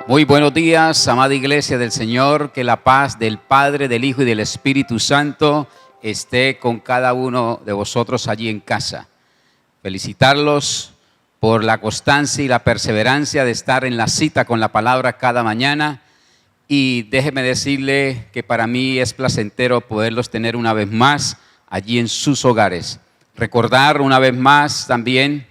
Muy buenos días, amada iglesia del Señor, que la paz del Padre, del Hijo y del Espíritu Santo esté con cada uno de vosotros allí en casa. Felicitarlos por la constancia y la perseverancia de estar en la cita con la palabra cada mañana. Y déjeme decirle que para mí es placentero poderlos tener una vez más allí en sus hogares. Recordar una vez más también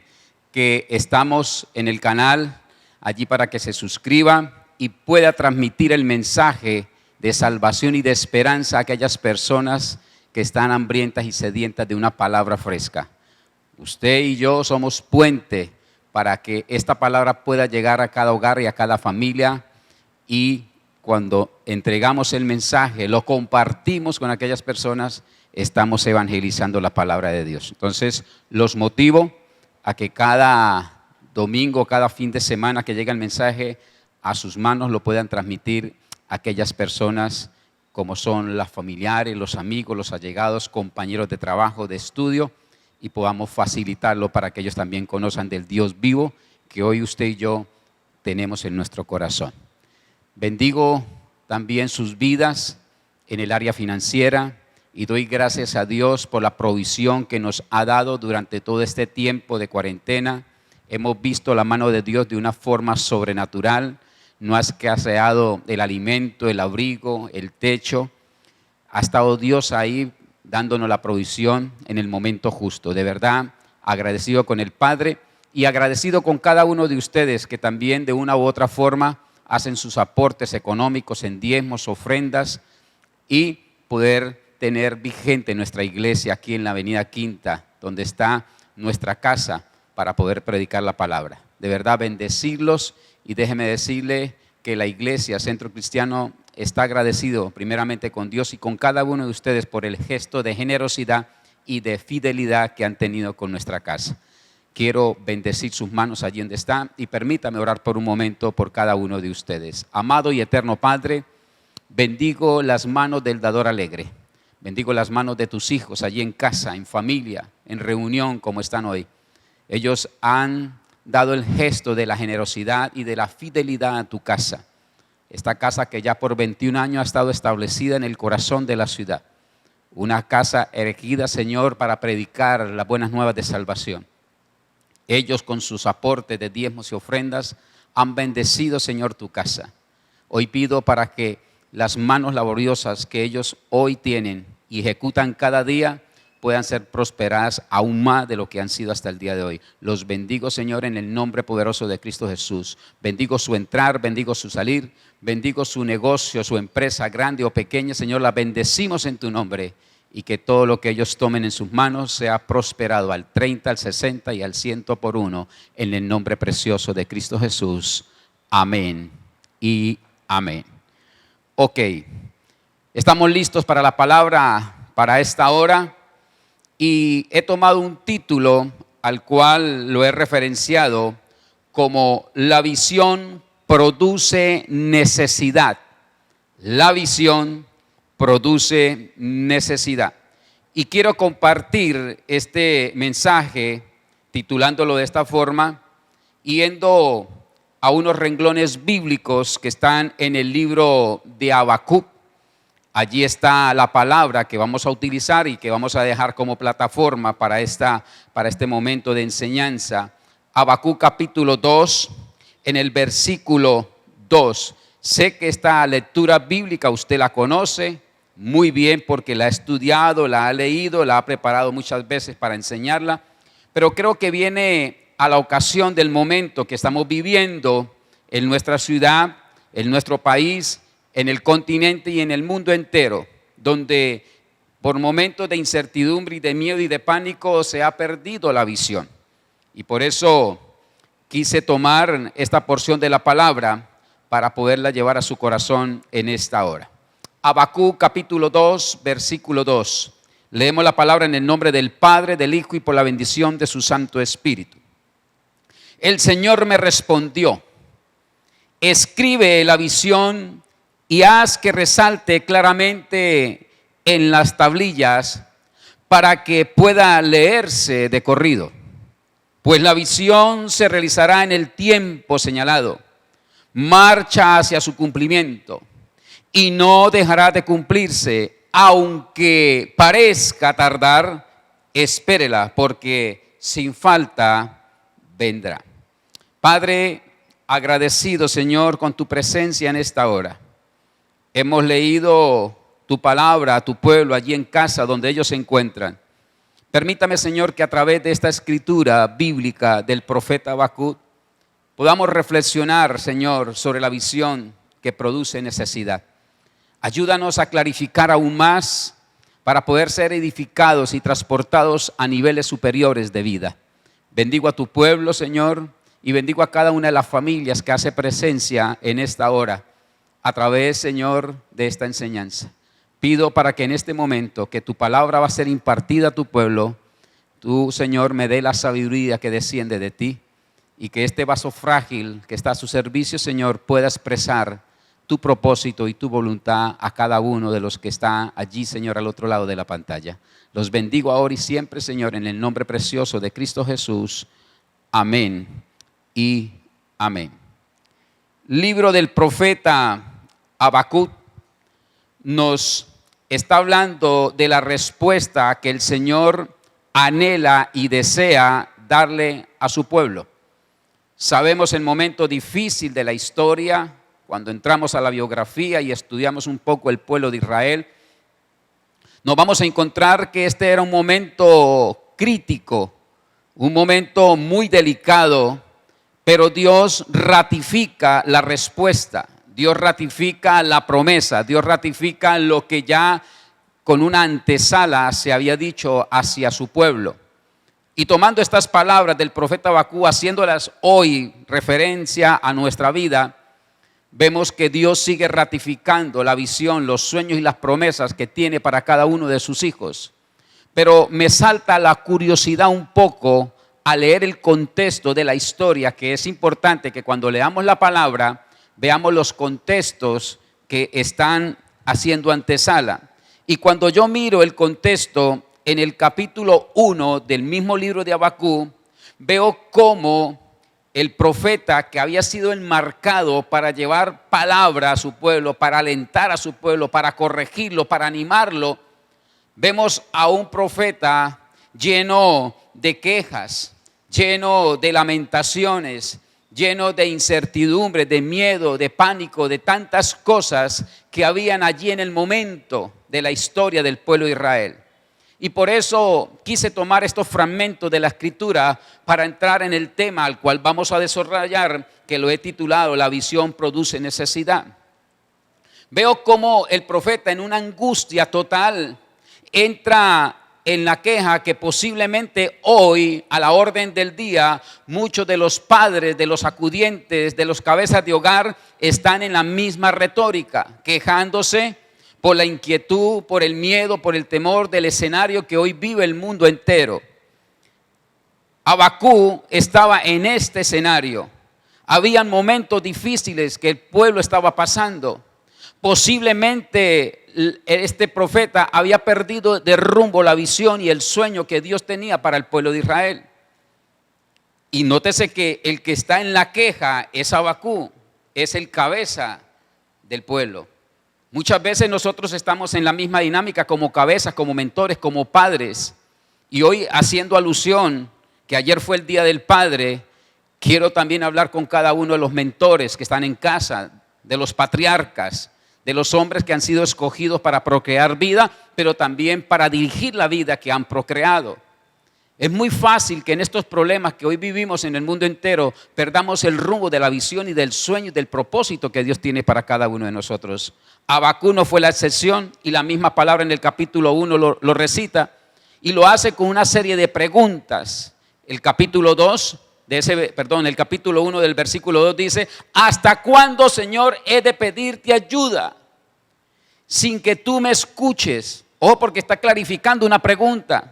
que estamos en el canal allí para que se suscriba y pueda transmitir el mensaje de salvación y de esperanza a aquellas personas que están hambrientas y sedientas de una palabra fresca. Usted y yo somos puente para que esta palabra pueda llegar a cada hogar y a cada familia, y cuando entregamos el mensaje, lo compartimos con aquellas personas, estamos evangelizando la palabra de Dios. Entonces, los motivo a que cada domingo, cada fin de semana que llega el mensaje a sus manos, lo puedan transmitir a aquellas personas como son las familiares, los amigos, los allegados, compañeros de trabajo, de estudio, y podamos facilitarlo para que ellos también conozcan del Dios vivo que hoy usted y yo tenemos en nuestro corazón. Bendigo también sus vidas en el área financiera y doy gracias a Dios por la provisión que nos ha dado durante todo este tiempo de cuarentena. Hemos visto la mano de Dios de una forma sobrenatural. No ha escaseado el alimento, el abrigo, el techo. Ha estado Dios ahí dándonos la provisión en el momento justo. De verdad, agradecido con el Padre y agradecido con cada uno de ustedes que también de una u otra forma hacen sus aportes económicos en diezmos, ofrendas, y poder tener vigente nuestra iglesia aquí en la Avenida Quinta, donde está nuestra casa, para poder predicar la palabra. De verdad, bendecirlos, y déjeme decirle que la iglesia Centro Cristiano está agradecido primeramente con Dios y con cada uno de ustedes por el gesto de generosidad y de fidelidad que han tenido con nuestra casa. Quiero bendecir sus manos allí donde están y permítame orar por un momento por cada uno de ustedes. Amado y eterno Padre, bendigo las manos del dador alegre. Bendigo las manos de tus hijos allí en casa, en familia, en reunión como están hoy. Ellos han dado el gesto de la generosidad y de la fidelidad a tu casa. Esta casa que ya por 21 años ha estado establecida en el corazón de la ciudad. Una casa erigida, Señor, para predicar las buenas nuevas de salvación. Ellos con sus aportes de diezmos y ofrendas han bendecido, Señor, tu casa. Hoy pido para que las manos laboriosas que ellos hoy tienen y ejecutan cada día puedan ser prosperadas aún más de lo que han sido hasta el día de hoy. Los bendigo, Señor, en el nombre poderoso de Cristo Jesús. Bendigo su entrar, bendigo su salir, bendigo su negocio, su empresa, grande o pequeña, Señor, la bendecimos en tu nombre, y que todo lo que ellos tomen en sus manos sea prosperado al 30, al 60 y al 100 por uno, en el nombre precioso de Cristo Jesús. Amén y amén. Ok, estamos listos para la palabra para esta hora. Y he tomado un título al cual lo he referenciado como La visión produce necesidad. La visión produce necesidad. Y quiero compartir este mensaje titulándolo de esta forma, yendo a unos renglones bíblicos que están en el libro de Habacuc. Allí está la palabra que vamos a utilizar y que vamos a dejar como plataforma para este momento de enseñanza. Habacuc capítulo 2, en el versículo 2. Sé que esta lectura bíblica usted la conoce muy bien porque la ha estudiado, la ha leído, la ha preparado muchas veces para enseñarla, pero creo que viene a la ocasión del momento que estamos viviendo en nuestra ciudad, en nuestro país, en el continente y en el mundo entero, donde por momentos de incertidumbre y de miedo y de pánico se ha perdido la visión. Y por eso quise tomar esta porción de la palabra para poderla llevar a su corazón en esta hora. Habacuc capítulo 2, versículo 2. Leemos la palabra en el nombre del Padre, del Hijo y por la bendición de su Santo Espíritu. El Señor me respondió: escribe la visión y haz que resalte claramente en las tablillas para que pueda leerse de corrido. Pues la visión se realizará en el tiempo señalado. marcha hacia su cumplimiento y no dejará de cumplirse, aunque parezca tardar, espérela, porque sin falta vendrá. Padre, agradecido, Señor, con tu presencia en esta hora. Hemos leído tu palabra a tu pueblo allí en casa donde ellos se encuentran. Permítame, Señor, que a través de esta escritura bíblica del profeta Habacuc podamos reflexionar, Señor, sobre la visión que produce necesidad. Ayúdanos a clarificar aún más para poder ser edificados y transportados a niveles superiores de vida. Bendigo a tu pueblo, Señor, y bendigo a cada una de las familias que hace presencia en esta hora a través, Señor, de esta enseñanza. Pido para que en este momento que tu palabra va a ser impartida a tu pueblo, tú, Señor, me dé la sabiduría que desciende de ti y que este vaso frágil que está a su servicio, Señor, pueda expresar tu propósito y tu voluntad a cada uno de los que está allí, Señor, al otro lado de la pantalla. Los bendigo ahora y siempre, Señor, en el nombre precioso de Cristo Jesús. Amén y amén. Libro del profeta Habacuc nos está hablando de la respuesta que el Señor anhela y desea darle a su pueblo. Sabemos el momento difícil de la historia, cuando entramos a la biografía y estudiamos un poco el pueblo de Israel, nos vamos a encontrar que este era un momento crítico, un momento muy delicado, pero Dios ratifica la respuesta, Dios ratifica la promesa, Dios ratifica lo que ya con una antesala se había dicho hacia su pueblo. Y tomando estas palabras del profeta Habacuc, haciéndolas hoy referencia a nuestra vida, vemos que Dios sigue ratificando la visión, los sueños y las promesas que tiene para cada uno de sus hijos. Pero me salta la curiosidad un poco al leer el contexto de la historia, que es importante que cuando leamos la palabra veamos los contextos que están haciendo antesala. Y cuando yo miro el contexto en el capítulo 1 del mismo libro de Habacuc, veo cómo el profeta que había sido enmarcado para llevar palabra a su pueblo, para alentar a su pueblo, para corregirlo, para animarlo, vemos a un profeta lleno de quejas, lleno de lamentaciones, lleno de incertidumbre, de miedo, de pánico, de tantas cosas que habían allí en el momento de la historia del pueblo de Israel. Y por eso quise tomar estos fragmentos de la Escritura para entrar en el tema al cual vamos a desarrollar, que lo he titulado La visión produce necesidad. Veo cómo el profeta, en una angustia total, entra en la queja que posiblemente hoy, a la orden del día, muchos de los padres, de los acudientes, de los cabezas de hogar están en la misma retórica, quejándose por la inquietud, por el miedo, por el temor del escenario que hoy vive el mundo entero. Habacuc estaba en este escenario. Habían momentos difíciles que el pueblo estaba pasando. Posiblemente este profeta había perdido de rumbo la visión y el sueño que Dios tenía para el pueblo de Israel. Y nótese que el que está en la queja es Habacuc, es el cabeza del pueblo. Muchas veces nosotros estamos en la misma dinámica como cabezas, como mentores, como padres. Y hoy, haciendo alusión que ayer fue el Día del Padre, quiero también hablar con cada uno de los mentores que están en casa, de los patriarcas, de los hombres que han sido escogidos para procrear vida, pero también para dirigir la vida que han procreado. Es muy fácil que en estos problemas que hoy vivimos en el mundo entero perdamos el rumbo de la visión y del sueño y del propósito que Dios tiene para cada uno de nosotros. Habacuc no fue la excepción y la misma palabra en el capítulo 1 lo recita y lo hace con una serie de preguntas. El capítulo 1 del versículo 2 dice: ¿hasta cuándo, Señor, he de pedirte ayuda sin que tú me escuches? Ojo, porque está clarificando una pregunta.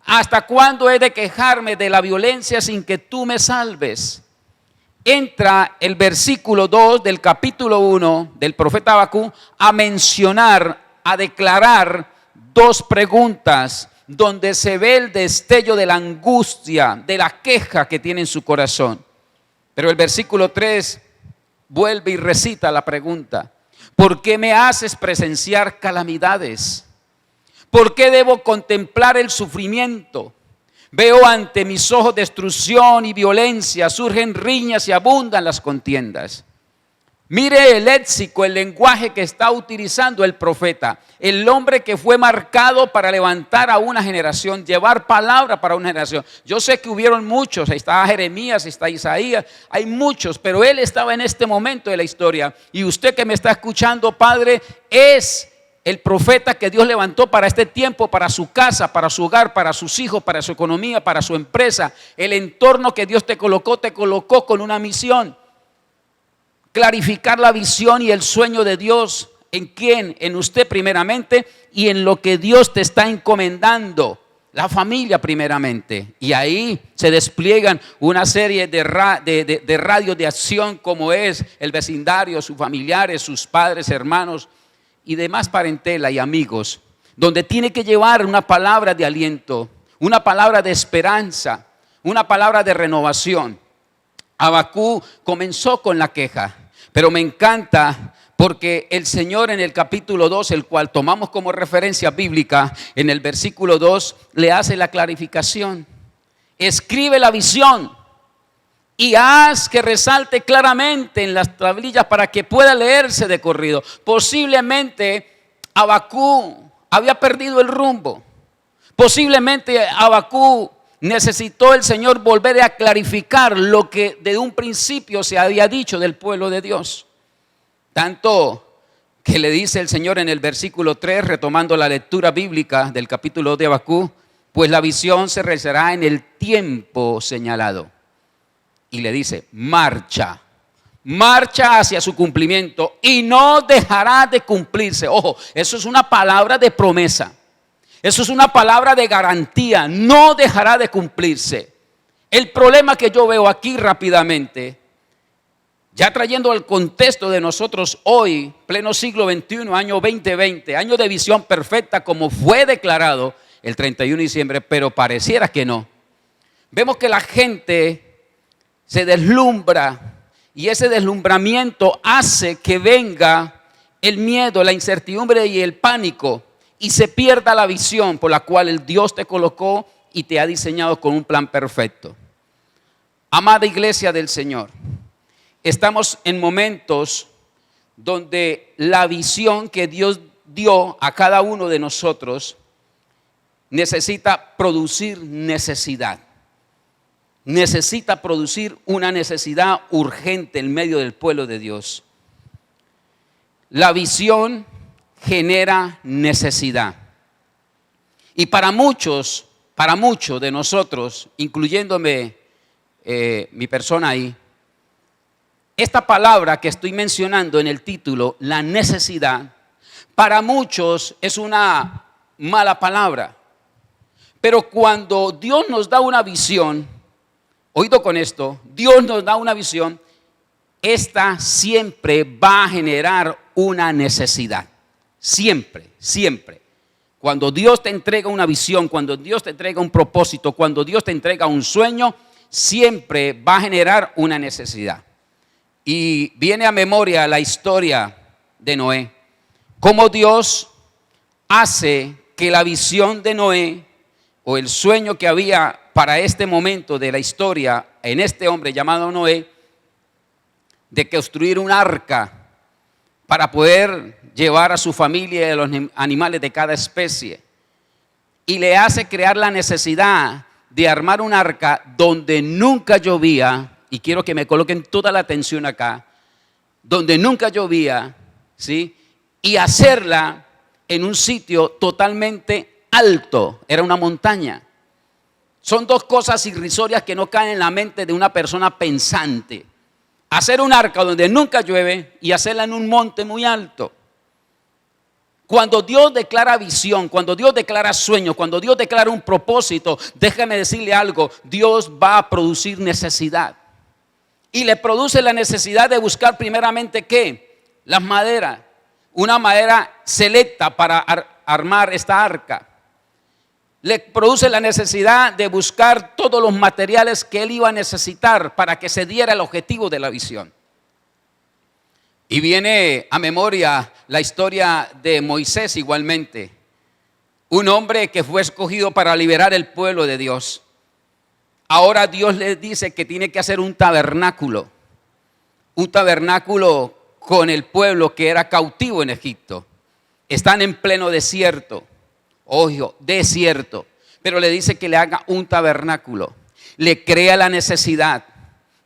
¿Hasta cuándo he de quejarme de la violencia sin que tú me salves? Entra el versículo 2 del capítulo 1 del profeta Habacuc a mencionar, a declarar dos preguntas donde se ve el destello de la angustia, de la queja que tiene en su corazón. Pero el versículo 3 vuelve y recita la pregunta: ¿por qué me haces presenciar calamidades? ¿Por qué debo contemplar el sufrimiento? Veo ante mis ojos destrucción y violencia, surgen riñas y abundan las contiendas. Mire el léxico, el lenguaje que está utilizando el profeta, el hombre que fue marcado para levantar a una generación, llevar palabra para una generación. Yo sé que hubieron muchos, ahí está Jeremías, ahí está Isaías, hay muchos, pero él estaba en este momento de la historia. Y usted que me está escuchando, Padre, es el profeta que Dios levantó para este tiempo, para su casa, para su hogar, para sus hijos, para su economía, para su empresa. El entorno que Dios te colocó con una misión. Clarificar la visión y el sueño de Dios. ¿En quién? En usted primeramente, y en lo que Dios te está encomendando. La familia primeramente. Y ahí se despliegan una serie de radios de acción, como es el vecindario, sus familiares, sus padres, hermanos y demás parentela y amigos, donde tiene que llevar una palabra de aliento, una palabra de esperanza, una palabra de renovación. Habacuc comenzó con la queja, pero me encanta porque el Señor en el capítulo 2, el cual tomamos como referencia bíblica, en el versículo 2 le hace la clarificación. Escribe la visión y haz que resalte claramente en las tablillas para que pueda leerse de corrido. Posiblemente Habacuc había perdido el rumbo. Posiblemente Habacuc necesitó el Señor volver a clarificar lo que de un principio se había dicho del pueblo de Dios. Tanto que le dice el Señor en el versículo 3, retomando la lectura bíblica del capítulo de Habacuc: pues la visión se realizará en el tiempo señalado. Y le dice: marcha hacia su cumplimiento y no dejará de cumplirse. Ojo, eso es una palabra de promesa. Eso es una palabra de garantía. No dejará de cumplirse. El problema que yo veo aquí rápidamente, ya trayendo el contexto de nosotros hoy, pleno siglo XXI, año 2020, año de visión perfecta, como fue declarado el 31 de diciembre, pero pareciera que no. Vemos que la gente se deslumbra y ese deslumbramiento hace que venga el miedo, la incertidumbre y el pánico y se pierda la visión por la cual el Dios te colocó y te ha diseñado con un plan perfecto. Amada iglesia del Señor, estamos en momentos donde la visión que Dios dio a cada uno de nosotros necesita producir necesidad. Necesita producir una necesidad urgente en medio del pueblo de Dios. La visión genera necesidad. Y para muchos de nosotros, incluyéndome mi persona ahí, esta palabra que estoy mencionando en el título, la necesidad, para muchos es una mala palabra. Pero cuando Dios nos da una visión, oído con esto, Dios nos da una visión, esta siempre va a generar una necesidad. Siempre, siempre. Cuando Dios te entrega una visión, cuando Dios te entrega un propósito, cuando Dios te entrega un sueño, siempre va a generar una necesidad. Y viene a memoria la historia de Noé. Cómo Dios hace que la visión de Noé o el sueño que había para este momento de la historia en este hombre llamado Noé, de construir un arca para poder llevar a su familia y a los animales de cada especie. Y le hace crear la necesidad de armar un arca donde nunca llovía, y quiero que me coloquen toda la atención acá, donde nunca llovía, ¿sí? Y hacerla en un sitio totalmente alto, era una montaña. Son dos cosas irrisorias que no caen en la mente de una persona pensante. Hacer un arca donde nunca llueve y hacerla en un monte muy alto. Cuando Dios declara visión, cuando Dios declara sueño, cuando Dios declara un propósito, déjame decirle algo, Dios va a producir necesidad. Y le produce la necesidad de buscar primeramente ¿qué? Las maderas. Una madera selecta para armar esta arca. Le produce la necesidad de buscar todos los materiales que él iba a necesitar para que se diera el objetivo de la visión. Y viene a memoria la historia de Moisés igualmente, un hombre que fue escogido para liberar el pueblo de Dios. Ahora Dios le dice que tiene que hacer un tabernáculo con el pueblo que era cautivo en Egipto. Están en pleno desierto, ojo, desierto, pero le dice que le haga un tabernáculo. Le crea la necesidad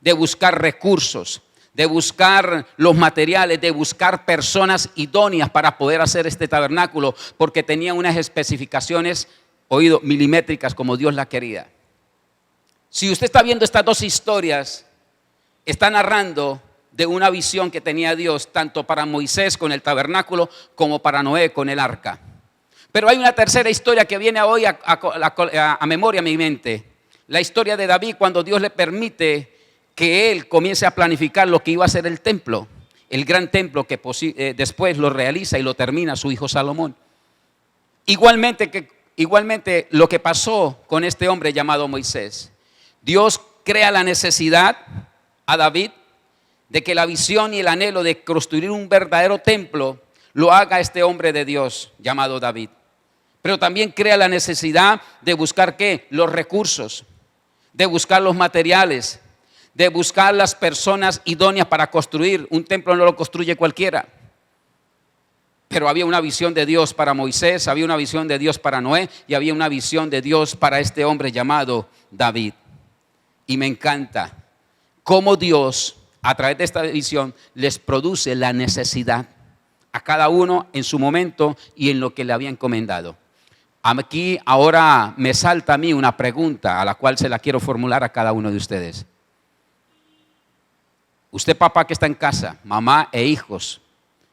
de buscar recursos, de buscar los materiales, de buscar personas idóneas para poder hacer este tabernáculo, porque tenía unas especificaciones, oído, milimétricas como Dios la quería. Si usted está viendo estas dos historias, está narrando de una visión que tenía Dios, tanto para Moisés con el tabernáculo, como para Noé con el arca. Pero hay una tercera historia que viene hoy a memoria, a mi mente. La historia de David, cuando Dios le permite que él comience a planificar lo que iba a ser el templo, el gran templo que después lo realiza y lo termina su hijo Salomón. Igualmente lo que pasó con este hombre llamado Moisés. Dios crea la necesidad a David de que la visión y el anhelo de construir un verdadero templo lo haga este hombre de Dios llamado David. Pero también crea la necesidad de buscar ¿qué? Los recursos, de buscar los materiales, de buscar las personas idóneas para construir. Un templo no lo construye cualquiera. Pero había una visión de Dios para Moisés, había una visión de Dios para Noé y había una visión de Dios para este hombre llamado David. Y me encanta cómo Dios, a través de esta visión, les produce la necesidad a cada uno en su momento y en lo que le había encomendado. Aquí ahora me salta a mí una pregunta a la cual se la quiero formular a cada uno de ustedes. Usted, papá que está en casa, mamá e hijos,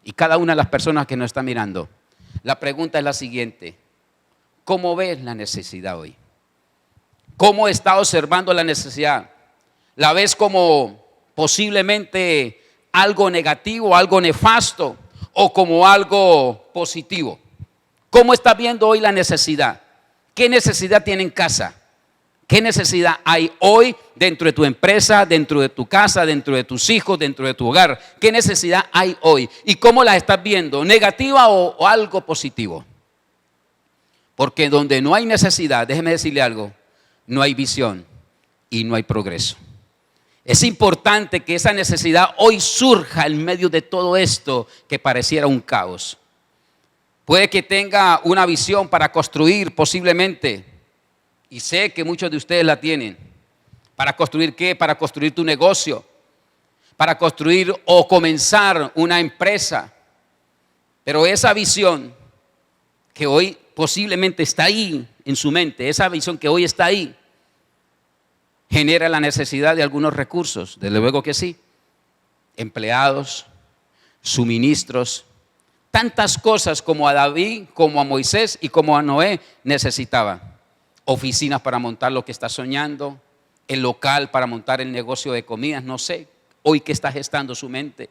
y cada una de las personas que nos está mirando, la pregunta es la siguiente: ¿cómo ves la necesidad hoy? ¿Cómo está observando la necesidad? ¿La ves como posiblemente algo negativo, algo nefasto o como algo positivo? ¿Cómo estás viendo hoy la necesidad? ¿Qué necesidad tiene en casa? ¿Qué necesidad hay hoy dentro de tu empresa, dentro de tu casa, dentro de tus hijos, dentro de tu hogar? ¿Qué necesidad hay hoy? ¿Y cómo la estás viendo? ¿Negativa o algo positivo? Porque donde no hay necesidad, déjeme decirle algo, no hay visión y no hay progreso. Es importante que esa necesidad hoy surja en medio de todo esto que pareciera un caos. Puede que tenga una visión para construir posiblemente, y sé que muchos de ustedes la tienen. ¿Para construir qué? Para construir tu negocio, para construir o comenzar una empresa. Pero esa visión que hoy posiblemente está ahí en su mente, esa visión que hoy está ahí, genera la necesidad de algunos recursos, desde luego que sí. Empleados, suministros, tantas cosas como a David, como a Moisés y como a Noé necesitaban. Oficinas para montar lo que está soñando, el local para montar el negocio de comidas, no sé, hoy que está gestando su mente.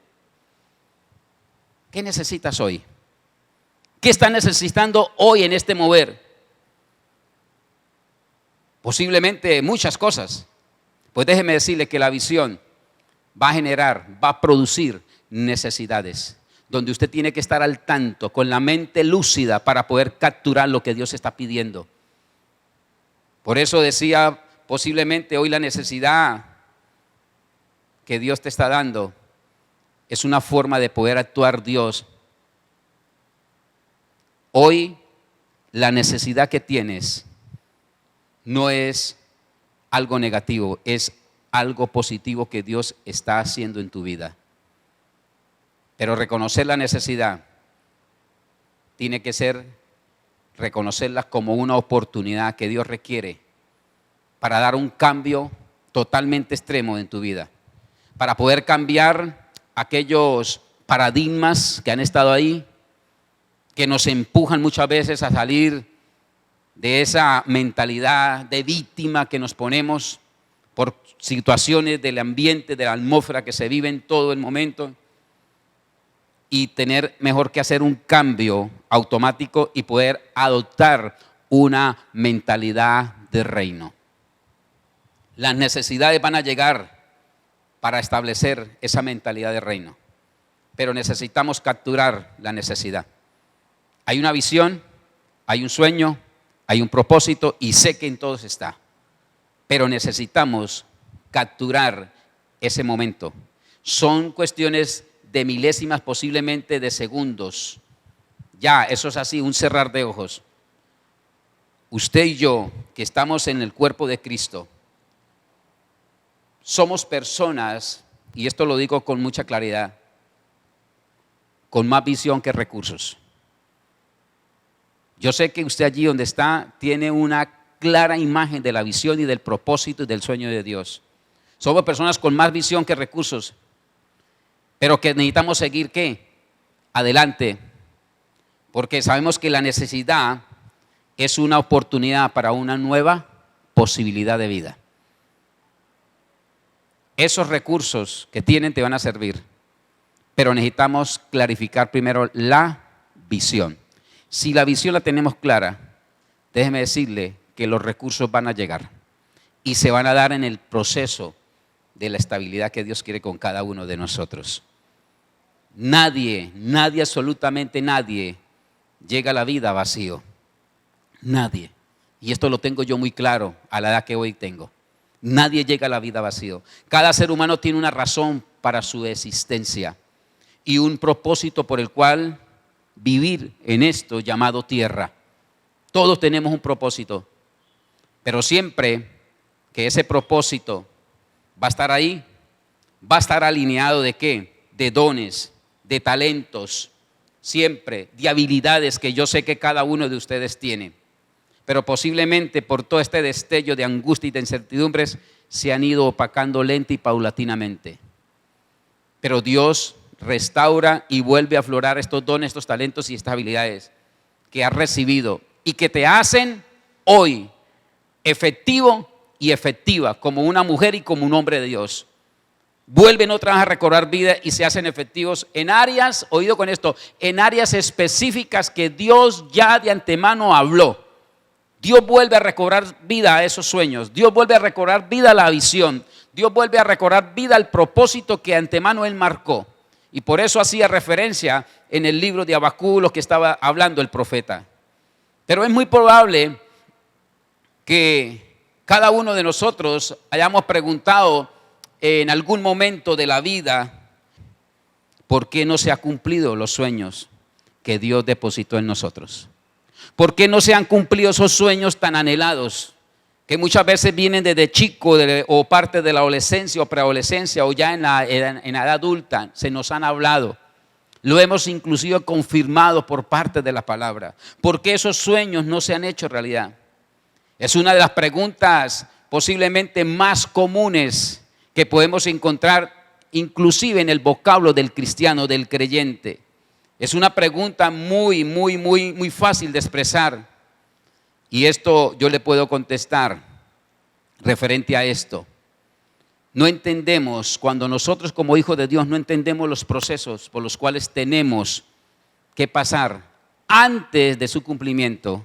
¿Qué necesitas hoy? ¿Qué estás necesitando hoy en este mover? Posiblemente muchas cosas. Pues déjeme decirle que la visión va a generar, va a producir necesidades, donde usted tiene que estar al tanto, con la mente lúcida para poder capturar lo que Dios está pidiendo. Por eso decía, posiblemente hoy la necesidad que Dios te está dando es una forma de poder actuar Dios. Hoy la necesidad que tienes no es algo negativo, es algo positivo que Dios está haciendo en tu vida. Pero reconocer la necesidad tiene que ser reconocerla como una oportunidad que Dios requiere para dar un cambio totalmente extremo en tu vida, para poder cambiar aquellos paradigmas que han estado ahí, que nos empujan muchas veces a salir de esa mentalidad de víctima que nos ponemos por situaciones del ambiente, de la atmósfera que se vive en todo el momento, y tener mejor que hacer un cambio automático y poder adoptar una mentalidad de reino. Las necesidades van a llegar para establecer esa mentalidad de reino. pero necesitamos capturar la necesidad. Hay una visión, hay un sueño, hay un propósito y sé que en todos está, pero necesitamos capturar ese momento. Son cuestiones de milésimas, posiblemente de segundos. Ya, eso es así, un cerrar de ojos. Usted y yo, que estamos en el cuerpo de Cristo, somos personas, y esto lo digo con mucha claridad, con más visión que recursos. Yo sé que usted allí donde está tiene una clara imagen de la visión y del propósito y del sueño de Dios. Somos personas con más visión que recursos, pero que necesitamos seguir ¿qué? Adelante, porque sabemos que la necesidad es una oportunidad para una nueva posibilidad de vida. Esos recursos que tienen te van a servir, pero necesitamos clarificar primero la visión. Si la visión la tenemos clara, déjeme decirle que los recursos van a llegar y se van a dar en el proceso de la estabilidad que Dios quiere con cada uno de nosotros. Nadie, absolutamente nadie llega a la vida vacío. Nadie. Y esto lo tengo yo muy claro a la edad que hoy tengo. Nadie llega a la vida vacío. Cada ser humano tiene una razón para su existencia y un propósito por el cual vivir en esto llamado tierra. Todos tenemos un propósito, pero siempre que ese propósito va a estar ahí, va a estar alineado ¿de qué? De dones, de talentos, siempre, de habilidades que yo sé que cada uno de ustedes tiene. Pero posiblemente por todo este destello de angustia y de incertidumbres se han ido opacando lenta y paulatinamente. Pero Dios restaura y vuelve a aflorar estos dones, estos talentos y estas habilidades que has recibido y que te hacen hoy efectivo y efectiva como una mujer y como un hombre de Dios. Vuelven otra vez a recobrar vida y se hacen efectivos en áreas, oído con esto, en áreas específicas que Dios ya de antemano habló. Dios vuelve a recobrar vida a esos sueños. Dios vuelve a recobrar vida a la visión. Dios vuelve a recobrar vida al propósito que de antemano Él marcó. Y por eso hacía referencia en el libro de Habacuc lo que estaba hablando el profeta. Pero es muy probable que cada uno de nosotros hayamos preguntado en algún momento de la vida por qué no se han cumplido los sueños que Dios depositó en nosotros. ¿Por qué no se han cumplido esos sueños tan anhelados que muchas veces vienen desde chico o parte de la adolescencia o preadolescencia o ya en la edad adulta? Se nos han hablado. Lo hemos inclusive confirmado por parte de la palabra. ¿Por qué esos sueños no se han hecho realidad? Es una de las preguntas posiblemente más comunes que podemos encontrar inclusive en el vocablo del cristiano, del creyente. Es una pregunta muy fácil de expresar. Y esto yo le puedo contestar referente a esto. No entendemos, cuando nosotros como hijos de Dios no entendemos los procesos por los cuales tenemos que pasar antes de su cumplimiento,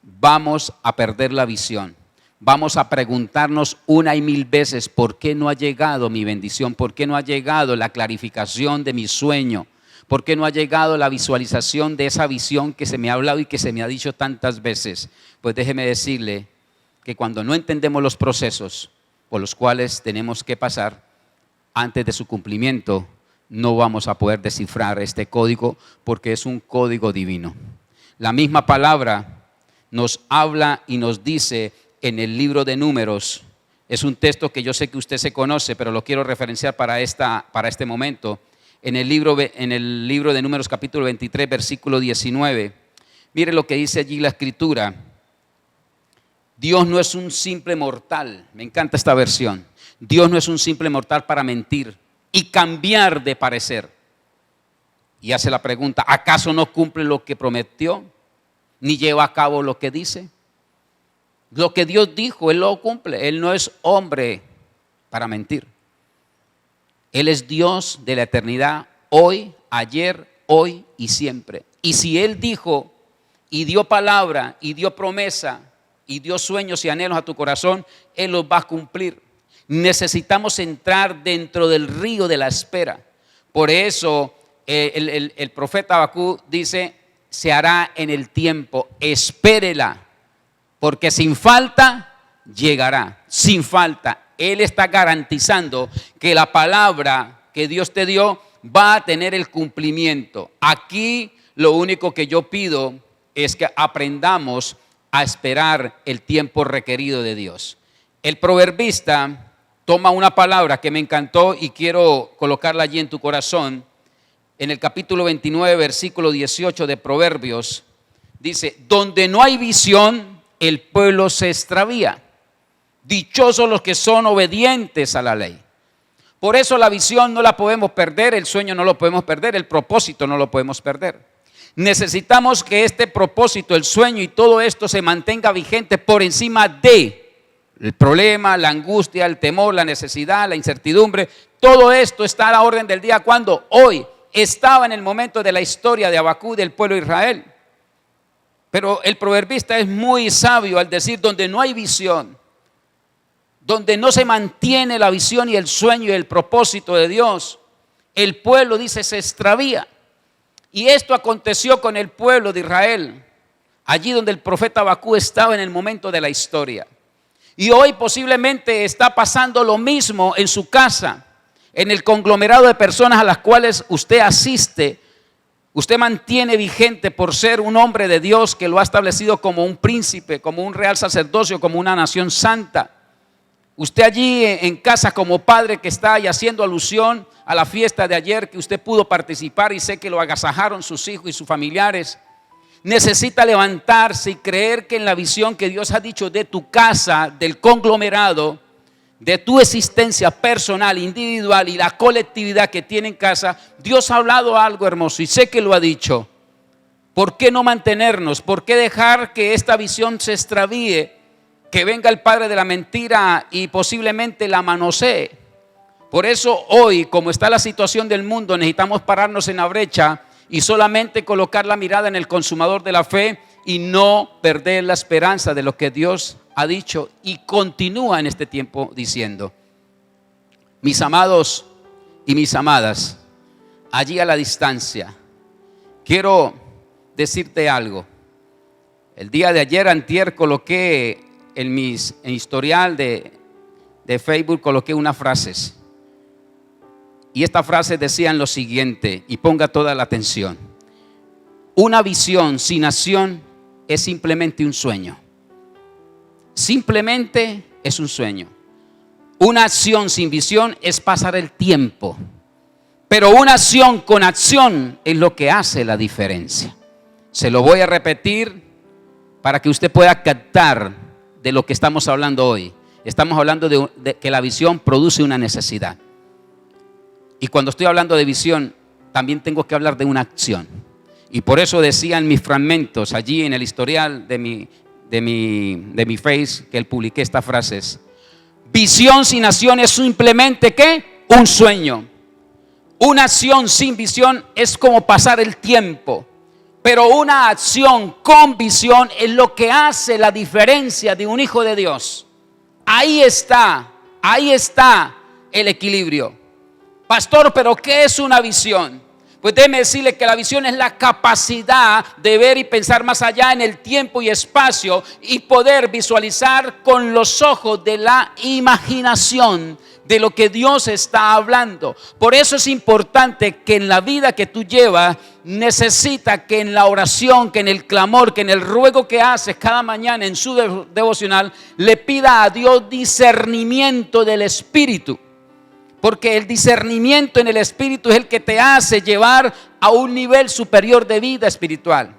vamos a perder la visión. Vamos a preguntarnos una y mil veces por qué no ha llegado mi bendición, por qué no ha llegado la clarificación de mi sueño, por qué no ha llegado la visualización de esa visión que se me ha hablado y que se me ha dicho tantas veces. Pues déjeme decirle que cuando no entendemos los procesos por los cuales tenemos que pasar antes de su cumplimiento, no vamos a poder descifrar este código porque es un código divino. La misma palabra nos habla y nos dice en el libro de Números. Es un texto que yo sé que usted se conoce, pero lo quiero referenciar para este momento. En el libro de Números capítulo 23, versículo 19. Mire lo que dice allí la escritura. Dios no es un simple mortal. Me encanta esta versión. Dios no es un simple mortal para mentir y cambiar de parecer. Y hace la pregunta, ¿acaso no cumple lo que prometió? ¿Ni lleva a cabo lo que dice? Lo que Dios dijo, Él lo cumple. Él no es hombre para mentir. Él es Dios de la eternidad, hoy, ayer, hoy y siempre. Y si Él dijo y dio palabra y dio promesa y dio sueños y anhelos a tu corazón, Él los va a cumplir. Necesitamos entrar dentro del río de la espera. Por eso el profeta Habacuc dice, se hará en el tiempo, espérela, porque sin falta llegará, sin falta. Él está garantizando que la palabra que Dios te dio va a tener el cumplimiento. Aquí lo único que yo pido es que aprendamos a esperar el tiempo requerido de Dios. El proverbista toma una palabra que me encantó y quiero colocarla allí en tu corazón. En el capítulo 29, versículo 18 de Proverbios, dice, donde no hay visión, el pueblo se extravía. Dichosos los que son obedientes a la ley. Por eso la visión no la podemos perder, el sueño no lo podemos perder, el propósito no lo podemos perder. Necesitamos que este propósito, el sueño y todo esto se mantenga vigente por encima de el problema, la angustia, el temor, la necesidad, la incertidumbre. Todo esto está a la orden del día cuando hoy estaba en el momento de la historia de Habacuc del pueblo de Israel. Pero el proverbista es muy sabio al decir donde no hay visión, donde no se mantiene la visión y el sueño y el propósito de Dios, el pueblo, dice, se extravía. Y esto aconteció con el pueblo de Israel, allí donde el profeta Habacuc estaba en el momento de la historia. Y hoy posiblemente está pasando lo mismo en su casa, en el conglomerado de personas a las cuales usted asiste. Usted mantiene vigente por ser un hombre de Dios que lo ha establecido como un príncipe, como un real sacerdocio, como una nación santa. Usted allí en casa como padre que está ahí haciendo alusión a la fiesta de ayer que usted pudo participar y sé que lo agasajaron sus hijos y sus familiares. Necesita levantarse y creer que en la visión que Dios ha dicho de tu casa, del conglomerado, de tu existencia personal, individual y la colectividad que tiene en casa, Dios ha hablado algo hermoso y sé que lo ha dicho. ¿Por qué no mantenernos? ¿Por qué dejar que esta visión se extravíe? Que venga el padre de la mentira y posiblemente la manosee. Por eso hoy, como está la situación del mundo, necesitamos pararnos en la brecha y solamente colocar la mirada en el consumador de la fe y no perder la esperanza de lo que Dios ha dicho y continúa en este tiempo diciendo. Mis amados y mis amadas, allí a la distancia, quiero decirte algo. El día de ayer, antier, coloqué en mi historial de Facebook, coloqué unas frases. Y estas frases decían lo siguiente, y ponga toda la atención. Una visión sin acción es simplemente un sueño. Simplemente es un sueño. Una acción sin visión es pasar el tiempo. Pero una acción con acción es lo que hace la diferencia. Se lo voy a repetir para que usted pueda captar de lo que estamos hablando hoy. Estamos hablando de que la visión produce una necesidad. Y cuando estoy hablando de visión, también tengo que hablar de una acción. Y por eso decía en mis fragmentos, allí en el historial de mi Face, que él publiqué estas frases. Visión sin acción es simplemente, ¿qué? Un sueño. Una acción sin visión es como pasar el tiempo. Pero una acción con visión es lo que hace la diferencia de un hijo de Dios. Ahí está el equilibrio. Pastor, ¿pero qué es una visión? Pues déjeme decirle que la visión es la capacidad de ver y pensar más allá en el tiempo y espacio y poder visualizar con los ojos de la imaginación de lo que Dios está hablando. Por eso es importante que en la vida que tú llevas, necesita que en la oración, que en el clamor, que en el ruego que haces cada mañana en su devocional, le pida a Dios discernimiento del Espíritu. Porque el discernimiento en el Espíritu es el que te hace llevar a un nivel superior de vida espiritual.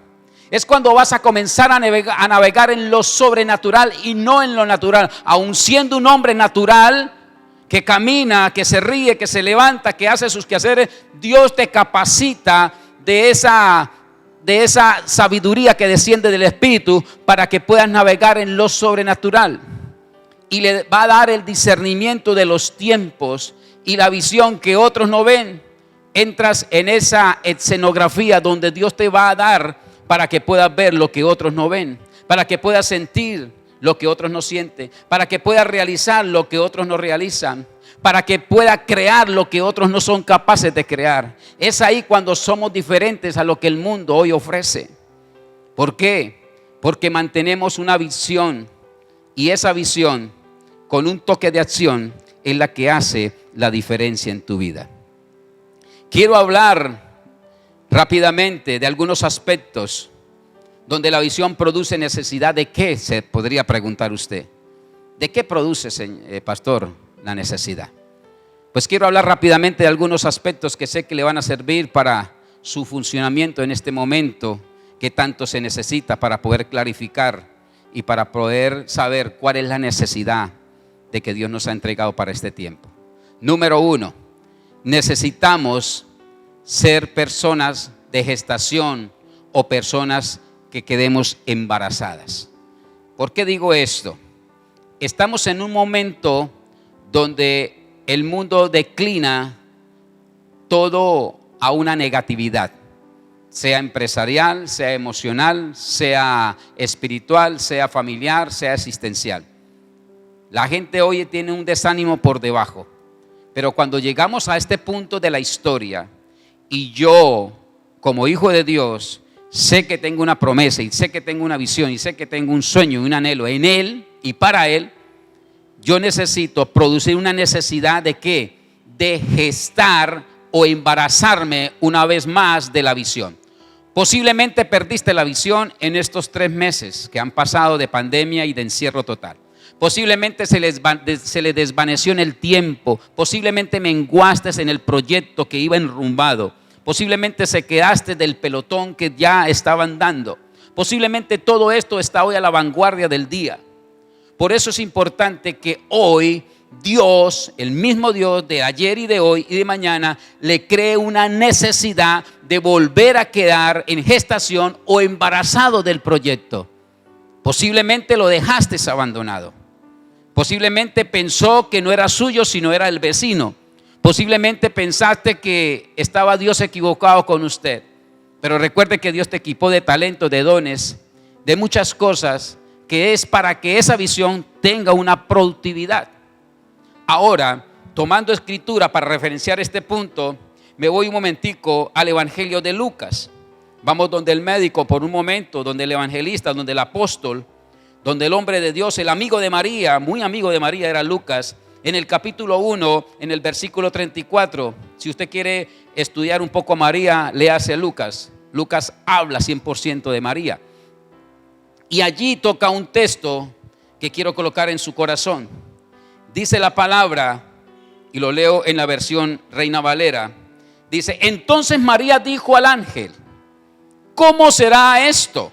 Es cuando vas a comenzar a navegar en lo sobrenatural y no en lo natural. Aun siendo un hombre natural que camina, que se ríe, que se levanta, que hace sus quehaceres, Dios te capacita de esa sabiduría que desciende del Espíritu para que puedas navegar en lo sobrenatural. Y le va a dar el discernimiento de los tiempos y la visión que otros no ven. Entras en esa escenografía donde Dios te va a dar para que puedas ver lo que otros no ven, para que puedas sentir lo que otros no sienten, para que puedas realizar lo que otros no realizan, para que pueda crear lo que otros no son capaces de crear. Es ahí cuando somos diferentes a lo que el mundo hoy ofrece. ¿Por qué? Porque mantenemos una visión, y esa visión con un toque de acción es la que hace la diferencia en tu vida. Quiero hablar rápidamente de algunos aspectos donde la visión produce necesidad. ¿De qué? Se podría preguntar usted. ¿De qué produce, pastor, la necesidad? Pues quiero hablar rápidamente de algunos aspectos que sé que le van a servir para su funcionamiento en este momento que tanto se necesita para poder clarificar y para poder saber cuál es la necesidad de que Dios nos ha entregado para este tiempo. Número 1, necesitamos ser personas de gestación o personas que quedemos embarazadas. ¿Por qué digo esto? Estamos en un momento donde el mundo declina todo a una negatividad, sea empresarial, sea emocional, sea espiritual, sea familiar, sea existencial. La gente hoy tiene un desánimo por debajo, pero cuando llegamos a este punto de la historia y yo, como hijo de Dios, sé que tengo una promesa y sé que tengo una visión y sé que tengo un sueño y un anhelo en Él y para Él, yo necesito producir una necesidad de ¿qué? De gestar o embarazarme una vez más de la visión. Posiblemente perdiste la visión en estos 3 meses que han pasado de pandemia y de encierro total. Posiblemente se le desvaneció en el tiempo. Posiblemente menguaste en el proyecto que iba enrumbado. Posiblemente se quedaste del pelotón que ya estaban dando. Posiblemente todo esto está hoy a la vanguardia del día. Por eso es importante que hoy Dios, el mismo Dios de ayer y de hoy y de mañana, le cree una necesidad de volver a quedar en gestación o embarazado del proyecto. Posiblemente lo dejaste abandonado. Posiblemente pensó que no era suyo, sino era el vecino. Posiblemente pensaste que estaba Dios equivocado con usted. Pero recuerde que Dios te equipó de talentos, de dones, de muchas cosas, que es para que esa visión tenga una productividad. Ahora, tomando escritura para referenciar este punto, me voy un momentico al Evangelio de Lucas. Vamos donde el médico por un momento, donde el evangelista, donde el apóstol, donde el hombre de Dios, el amigo de María, muy amigo de María era Lucas. En el capítulo 1, en el versículo 34, si usted quiere estudiar un poco a María, léase a Lucas. Lucas habla 100% de María. Y allí toca un texto que quiero colocar en su corazón. Dice la palabra, y lo leo en la versión Reina Valera. Dice: entonces María dijo al ángel: ¿cómo será esto?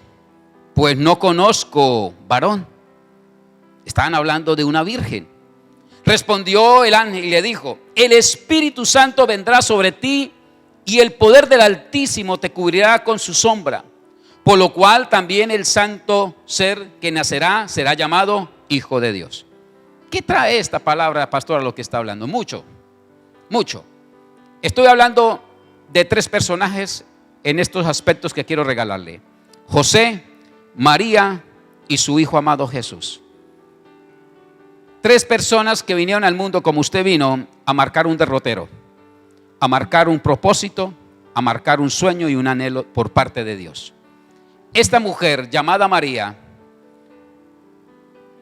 Pues no conozco varón. Estaban hablando de una virgen. Respondió el ángel y le dijo: el Espíritu Santo vendrá sobre ti y el poder del Altísimo te cubrirá con su sombra. Por lo cual también el santo ser que nacerá será llamado Hijo de Dios. ¿Qué trae esta palabra, pastor, a lo que está hablando? Mucho. Estoy hablando de 3 personajes en estos aspectos que quiero regalarle: José, María y su hijo amado Jesús. 3 personas que vinieron al mundo como usted vino, a marcar un derrotero, a marcar un propósito, a marcar un sueño y un anhelo por parte de Dios. Esta mujer llamada María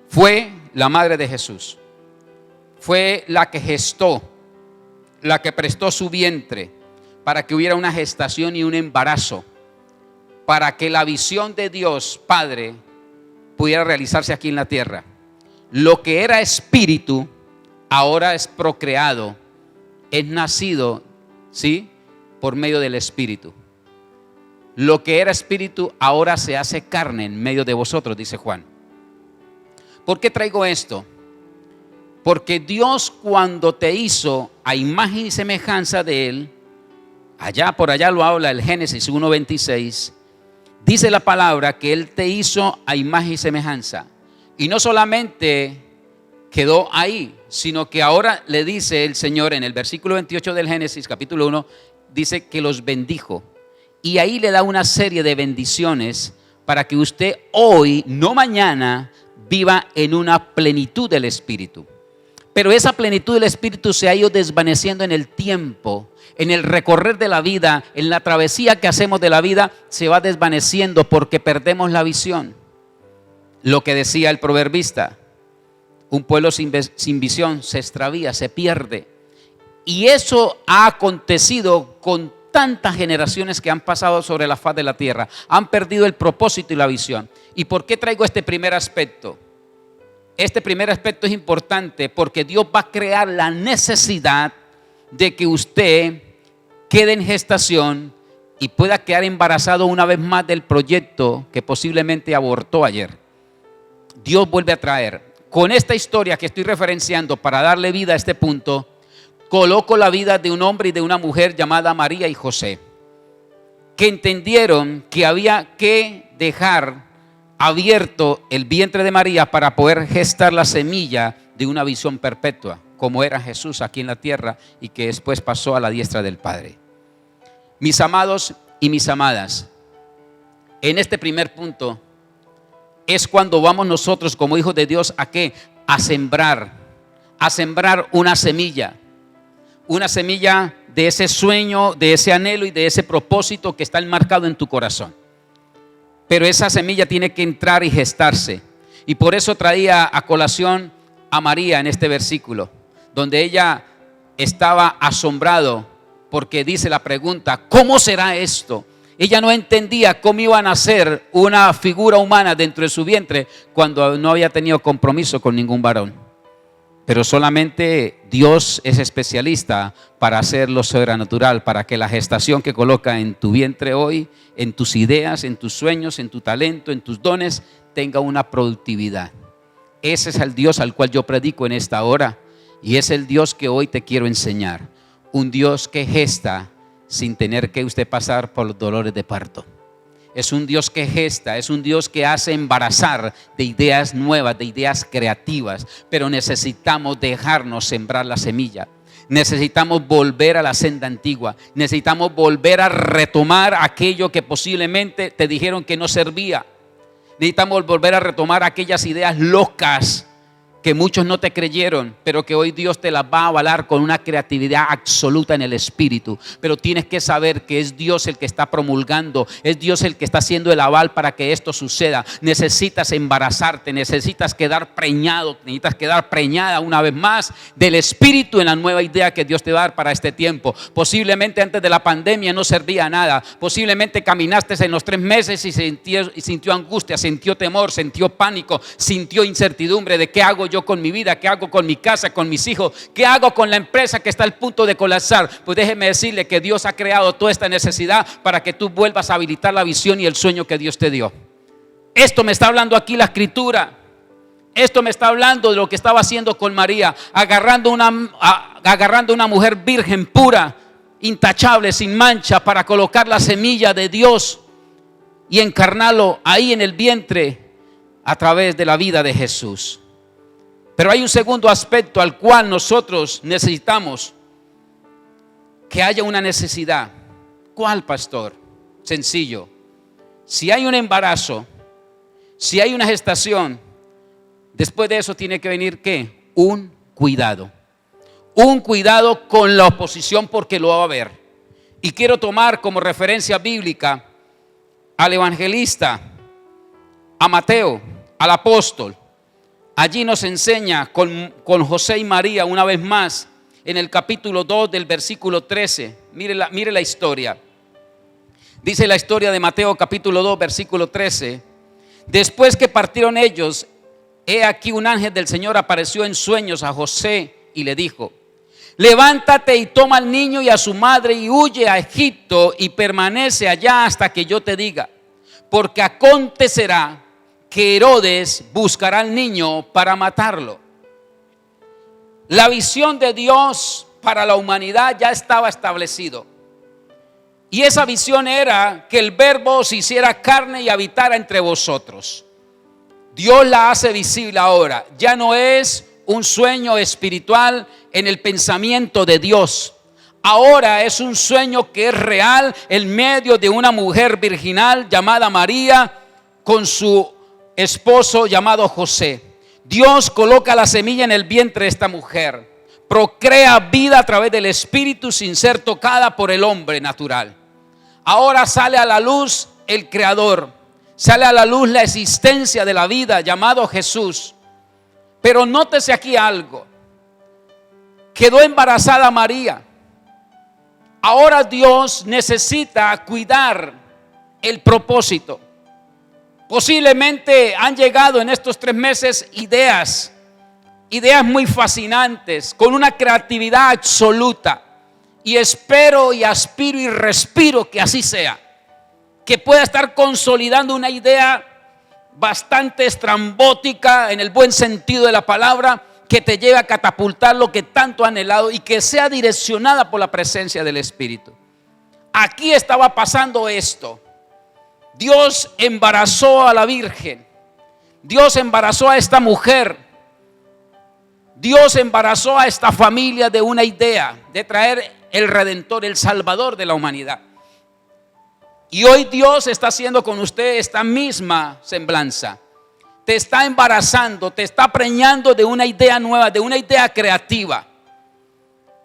fue la madre de Jesús. Fue la que gestó, la que prestó su vientre para que hubiera una gestación y un embarazo, para que la visión de Dios Padre pudiera realizarse aquí en la tierra. Lo que era espíritu ahora es procreado, es nacido, ¿sí?, por medio del espíritu. Lo que era espíritu ahora se hace carne en medio de vosotros, dice Juan. ¿Por qué traigo esto? Porque Dios, cuando te hizo a imagen y semejanza de Él, por allá lo habla el Génesis 1:26, dice la palabra que Él te hizo a imagen y semejanza. Y no solamente quedó ahí, sino que ahora le dice el Señor en el versículo 28 del Génesis capítulo 1, dice que los bendijo. Y ahí le da una serie de bendiciones para que usted hoy, no mañana, viva en una plenitud del Espíritu. Pero esa plenitud del Espíritu se ha ido desvaneciendo en el tiempo, en el recorrer de la vida, en la travesía que hacemos de la vida, se va desvaneciendo porque perdemos la visión. Lo que decía el proverbista: un pueblo sin visión se extravía, se pierde. Y eso ha acontecido con tantas generaciones que han pasado sobre la faz de la tierra. Han perdido el propósito y la visión. ¿Y por qué traigo este primer aspecto? Este primer aspecto es importante porque Dios va a crear la necesidad de que usted quede en gestación y pueda quedar embarazado una vez más del proyecto que posiblemente abortó ayer. Dios vuelve a traer. Con esta historia que estoy referenciando para darle vida a este punto, coloco la vida de un hombre y de una mujer llamada María y José, que entendieron que había que dejar abierto el vientre de María para poder gestar la semilla de una visión perpetua, como era Jesús aquí en la tierra y que después pasó a la diestra del Padre. Mis amados y mis amadas, en este primer punto es cuando vamos nosotros como hijos de Dios ¿a qué? A sembrar una semilla de ese sueño, de ese anhelo y de ese propósito que está enmarcado en tu corazón. Pero esa semilla tiene que entrar y gestarse. Y por eso traía a colación a María en este versículo, donde ella estaba asombrado porque dice la pregunta: ¿cómo será esto? Ella no entendía cómo iba a nacer una figura humana dentro de su vientre cuando no había tenido compromiso con ningún varón. Pero solamente Dios es especialista para hacer lo sobrenatural, para que la gestación que coloca en tu vientre hoy, en tus ideas, en tus sueños, en tu talento, en tus dones, tenga una productividad. Ese es el Dios al cual yo predico en esta hora y es el Dios que hoy te quiero enseñar. Un Dios que gesta sin tener que usted pasar por los dolores de parto. Es un Dios que gesta, es un Dios que hace embarazar de ideas nuevas, de ideas creativas. Pero necesitamos dejarnos sembrar la semilla. Necesitamos volver a la senda antigua. Necesitamos volver a retomar aquello que posiblemente te dijeron que no servía. Necesitamos volver a retomar aquellas ideas locas que muchos no te creyeron, pero que hoy Dios te las va a avalar con una creatividad absoluta en el Espíritu. Pero tienes que saber que es Dios el que está promulgando, es Dios el que está haciendo el aval para que esto suceda. Necesitas embarazarte, necesitas quedar preñado, necesitas quedar preñada una vez más del Espíritu en la nueva idea que Dios te va a dar para este tiempo. Posiblemente antes de la pandemia no servía nada, posiblemente caminaste en los 3 meses y sintió angustia, sintió temor, sintió pánico, sintió incertidumbre de qué hago yo con mi vida, qué hago con mi casa, con mis hijos, qué hago con la empresa que está al punto de colapsar. Pues déjeme decirle que Dios ha creado toda esta necesidad para que tú vuelvas a habilitar la visión y el sueño que Dios te dio. Esto me está hablando aquí la Escritura. Esto me está hablando de lo que estaba haciendo con María, agarrando una mujer virgen pura, intachable, sin mancha, para colocar la semilla de Dios y encarnarlo ahí en el vientre a través de la vida de Jesús. Pero hay un segundo aspecto al cual nosotros necesitamos que haya una necesidad. ¿Cuál, pastor? Sencillo. Si hay un embarazo, si hay una gestación, después de eso tiene que venir ¿qué? Un cuidado. Un cuidado con la oposición, porque lo va a haber. Y quiero tomar como referencia bíblica al evangelista, a Mateo, al apóstol. Allí nos enseña con José y María una vez más en el capítulo 2 del versículo 13. Mire la historia. Dice la historia de Mateo capítulo 2 versículo 13. Después que partieron ellos, he aquí un ángel del Señor apareció en sueños a José y le dijo: levántate y toma al niño y a su madre y huye a Egipto y permanece allá hasta que yo te diga, porque acontecerá que Herodes buscará al niño para matarlo. La visión de Dios para la humanidad ya estaba establecido. Y esa visión era que el Verbo se hiciera carne y habitara entre vosotros. Dios la hace visible ahora. Ya no es un sueño espiritual en el pensamiento de Dios. Ahora es un sueño que es real en medio de una mujer virginal llamada María con su esposo llamado José. Dios coloca la semilla en el vientre de esta mujer, procrea vida a través del Espíritu sin ser tocada por el hombre natural. Ahora sale a la luz el Creador, sale a la luz la existencia de la vida llamado Jesús. Pero nótese aquí algo: quedó embarazada María. Ahora Dios necesita cuidar el propósito. Posiblemente han llegado en estos 3 meses ideas muy fascinantes, con una creatividad absoluta. Y espero y aspiro y respiro que así sea. Que pueda estar consolidando una idea bastante estrambótica en el buen sentido de la palabra, que te lleve a catapultar lo que tanto has anhelado y que sea direccionada por la presencia del Espíritu. Aquí estaba pasando esto. Dios embarazó a la Virgen. Dios embarazó a esta mujer. Dios embarazó a esta familia de una idea de traer el Redentor, el Salvador de la humanidad. Y hoy Dios está haciendo con usted esta misma semblanza. Te está embarazando, te está preñando de una idea nueva, de una idea creativa.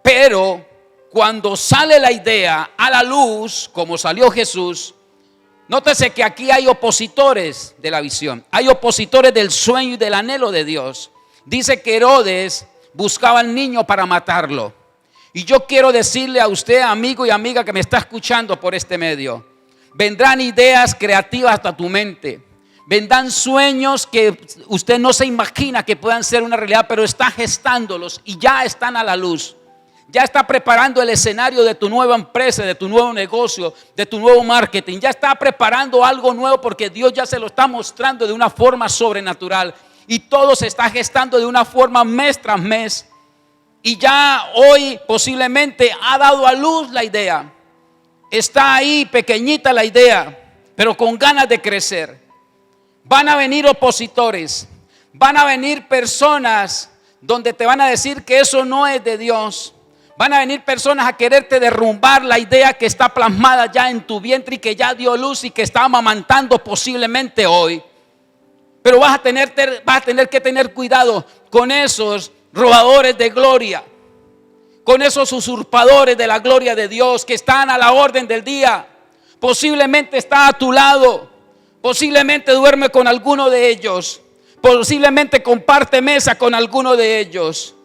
Pero cuando sale la idea a la luz, como salió Jesús, nótese que aquí hay opositores de la visión, hay opositores del sueño y del anhelo de Dios. Dice que Herodes buscaba al niño para matarlo. Y yo quiero decirle a usted, amigo y amiga que me está escuchando por este medio, vendrán ideas creativas hasta tu mente. Vendrán sueños que usted no se imagina que puedan ser una realidad, pero está gestándolos y ya están a la luz. Ya está preparando el escenario de tu nueva empresa, de tu nuevo negocio, de tu nuevo marketing. Ya está preparando algo nuevo porque Dios ya se lo está mostrando de una forma sobrenatural. Y todo se está gestando de una forma mes tras mes. Y ya hoy posiblemente ha dado a luz la idea. Está ahí pequeñita la idea, pero con ganas de crecer. Van a venir opositores. Van a venir personas donde te van a decir que eso no es de Dios. Van a venir personas a quererte derrumbar la idea que está plasmada ya en tu vientre y que ya dio luz y que está amamantando posiblemente hoy. Pero vas a tener que tener cuidado con esos robadores de gloria, con esos usurpadores de la gloria de Dios que están a la orden del día. Posiblemente está a tu lado, posiblemente duerme con alguno de ellos, posiblemente comparte mesa con alguno de ellos.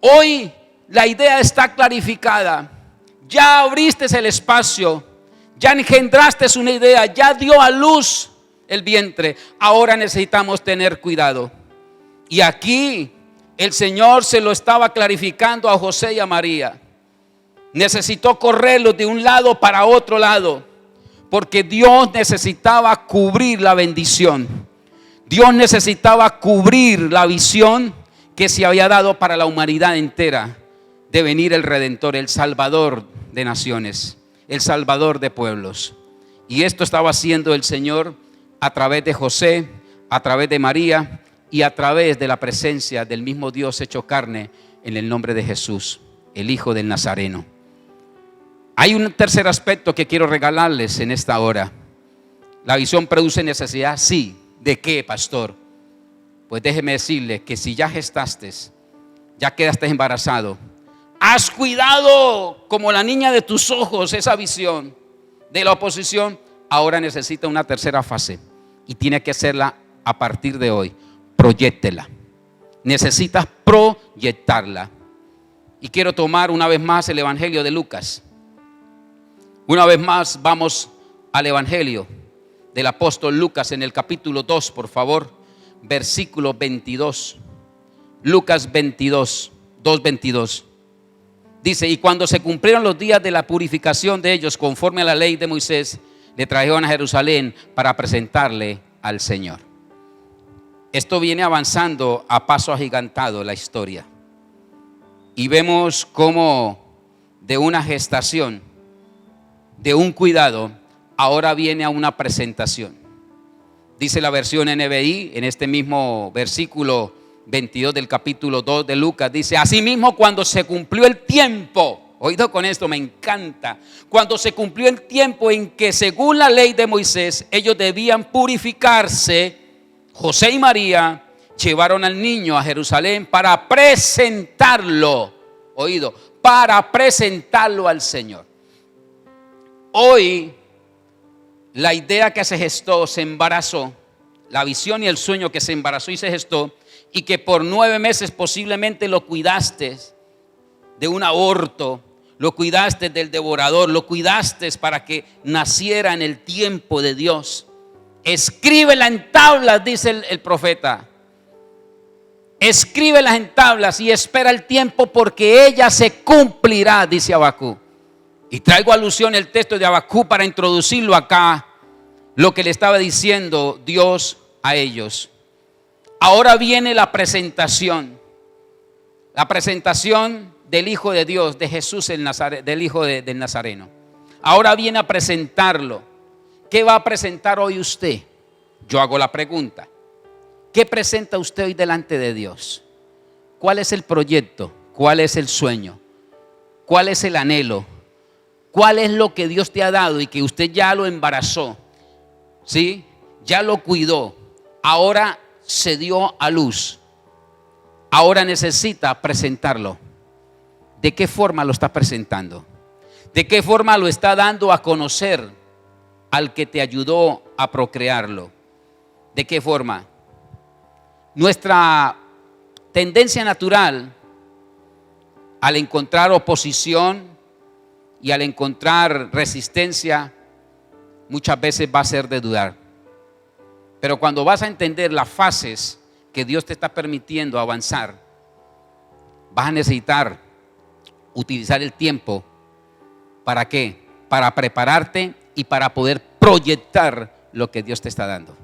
Hoy la idea está clarificada. Ya abriste el espacio, ya engendraste una idea, ya dio a luz el vientre. Ahora necesitamos tener cuidado. Y aquí el Señor se lo estaba clarificando a José y a María. Necesitó correrlos de un lado para otro lado, porque Dios necesitaba cubrir la bendición. Dios necesitaba cubrir la visión que se había dado para la humanidad entera, de venir el Redentor, el Salvador de naciones, el Salvador de pueblos. Y esto estaba haciendo el Señor a través de José, a través de María y a través de la presencia del mismo Dios hecho carne en el nombre de Jesús, el Hijo del Nazareno. Hay un tercer aspecto que quiero regalarles en esta hora. ¿La visión produce necesidad? Sí. ¿De qué, pastor? Pues déjeme decirle que si ya gestaste, ya quedaste embarazado, has cuidado como la niña de tus ojos esa visión de la oposición, ahora necesita una tercera fase y tiene que hacerla a partir de hoy. Proyéctela. Necesitas proyectarla. Y quiero tomar una vez más el Evangelio de Lucas. Una vez más vamos al Evangelio del apóstol Lucas en el capítulo 2, por favor, versículo 22. Lucas 22, 2:22. Dice: y cuando se cumplieron los días de la purificación de ellos conforme a la ley de Moisés, le trajeron a Jerusalén para presentarle al Señor. Esto viene avanzando a paso agigantado la historia. Y vemos cómo de una gestación, de un cuidado, ahora viene a una presentación. Dice la versión NBI en este mismo versículo 22 del capítulo 2 de Lucas, dice: asimismo, cuando se cumplió el tiempo, oído con esto, me encanta, cuando se cumplió el tiempo en que según la ley de Moisés ellos debían purificarse, José y María llevaron al niño a Jerusalén para presentarlo, oído, para presentarlo al Señor. Hoy la idea que se gestó, se embarazó, la visión y el sueño que se embarazó y se gestó, y que por 9 meses posiblemente lo cuidaste de un aborto, lo cuidaste del devorador, lo cuidaste para que naciera en el tiempo de Dios. Escríbela en tablas, dice el profeta. Escríbelas en tablas y espera el tiempo porque ella se cumplirá, dice Habacuc. Y traigo alusión al texto de Habacuc para introducirlo acá, lo que le estaba diciendo Dios a ellos. Ahora viene la presentación del Hijo de Dios, de Jesús del Hijo del Nazareno. Ahora viene a presentarlo. ¿Qué va a presentar hoy usted? Yo hago la pregunta. ¿Qué presenta usted hoy delante de Dios? ¿Cuál es el proyecto? ¿Cuál es el sueño? ¿Cuál es el anhelo? ¿Cuál es lo que Dios te ha dado y que usted ya lo embarazó? ¿Sí? Ya lo cuidó. Ahora se dio a luz. Ahora necesita presentarlo. ¿De qué forma lo está presentando? ¿De qué forma lo está dando a conocer al que te ayudó a procrearlo? ¿De qué forma? Nuestra tendencia natural al encontrar oposición y al encontrar resistencia muchas veces va a ser de dudar. Pero cuando vas a entender las fases que Dios te está permitiendo avanzar, vas a necesitar utilizar el tiempo. ¿Para qué? Para prepararte y para poder proyectar lo que Dios te está dando.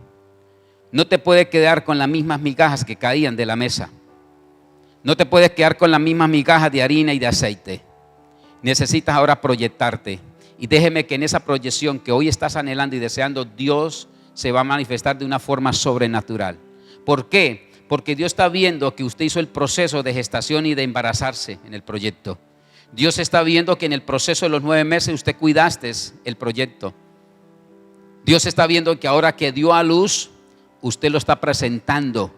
No te puedes quedar con las mismas migajas que caían de la mesa. No te puedes quedar con las mismas migajas de harina y de aceite. Necesitas ahora proyectarte. Y déjeme que en esa proyección que hoy estás anhelando y deseando, Dios se va a manifestar de una forma sobrenatural. ¿Por qué? Porque Dios está viendo que usted hizo el proceso de gestación y de embarazarse en el proyecto. Dios está viendo que en el proceso de los 9 meses usted cuidaste el proyecto. Dios está viendo que ahora que dio a luz, usted lo está presentando.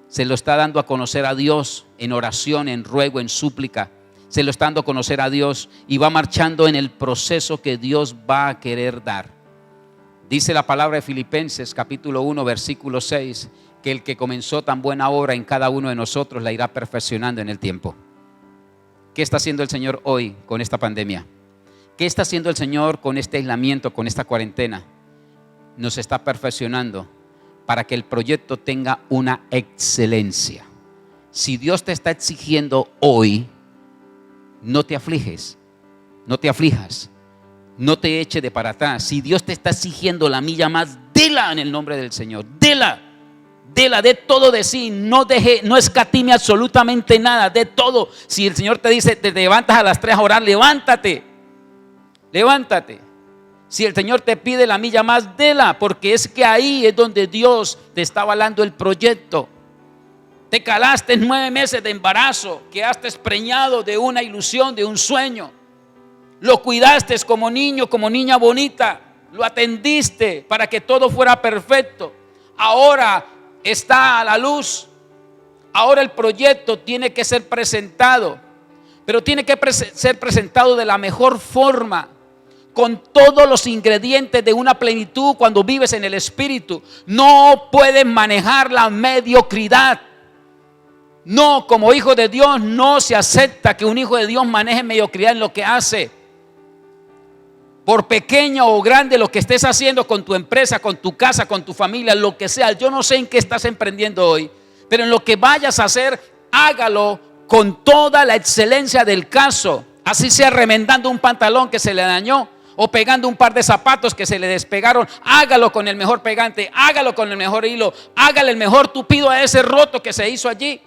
Se lo está dando a conocer a Dios en oración, en ruego, en súplica. Se lo está dando a conocer a Dios y va marchando en el proceso que Dios va a querer dar. Dice la palabra de Filipenses capítulo 1 versículo 6 que el que comenzó tan buena obra en cada uno de nosotros la irá perfeccionando en el tiempo. ¿Qué está haciendo el Señor hoy con esta pandemia? ¿Qué está haciendo el Señor con este aislamiento, con esta cuarentena? Nos está perfeccionando para que el proyecto tenga una excelencia. Si Dios te está exigiendo hoy, no te afliges, no te aflijas, no te eche de para atrás. Si Dios te está exigiendo la milla más, dela en el nombre del Señor, dela, de todo de sí, no escatime absolutamente nada, de todo. Si el Señor te dice, te levantas a las 3 a orar, levántate. Si el Señor te pide la milla más, dela, porque es que ahí es donde Dios te está avalando el proyecto. Te calaste 9 meses de embarazo, quedaste preñado de una ilusión, de un sueño. Lo cuidaste como niño, como niña bonita. Lo atendiste para que todo fuera perfecto. Ahora está a la luz. Ahora el proyecto tiene que ser presentado. Pero tiene que ser presentado de la mejor forma, con todos los ingredientes de una plenitud cuando vives en el Espíritu. No puedes manejar la mediocridad. No, como hijo de Dios no se acepta que un hijo de Dios maneje mediocridad en lo que hace. Por pequeño o grande lo que estés haciendo con tu empresa, con tu casa, con tu familia, lo que sea. Yo no sé en qué estás emprendiendo hoy, pero en lo que vayas a hacer, hágalo con toda la excelencia del caso. Así sea remendando un pantalón que se le dañó o pegando un par de zapatos que se le despegaron, hágalo con el mejor pegante, hágalo con el mejor hilo, hágale el mejor tupido a ese roto que se hizo allí.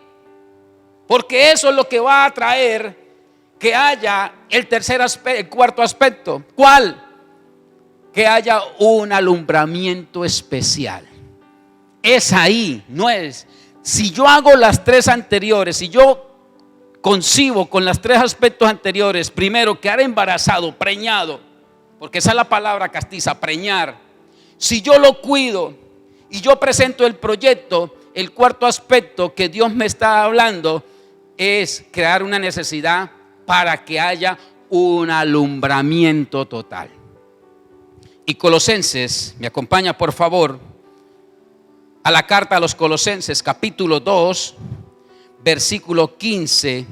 Porque eso es lo que va a traer que haya el cuarto aspecto. ¿Cuál? Que haya un alumbramiento especial. Es ahí, no es. Si yo hago las 3 anteriores, si yo concibo con los 3 aspectos anteriores, primero quedar embarazado, preñado, porque esa es la palabra castiza, preñar. Si yo lo cuido y yo presento el proyecto, el cuarto aspecto que Dios me está hablando es crear una necesidad para que haya un alumbramiento total. Y Colosenses, me acompaña por favor a la carta a los Colosenses, capítulo 2, versículo 15.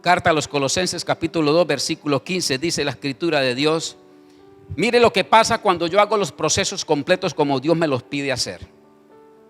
Carta a los Colosenses, capítulo 2, versículo 15, dice la escritura de Dios: mire lo que pasa cuando yo hago los procesos completos como Dios me los pide hacer.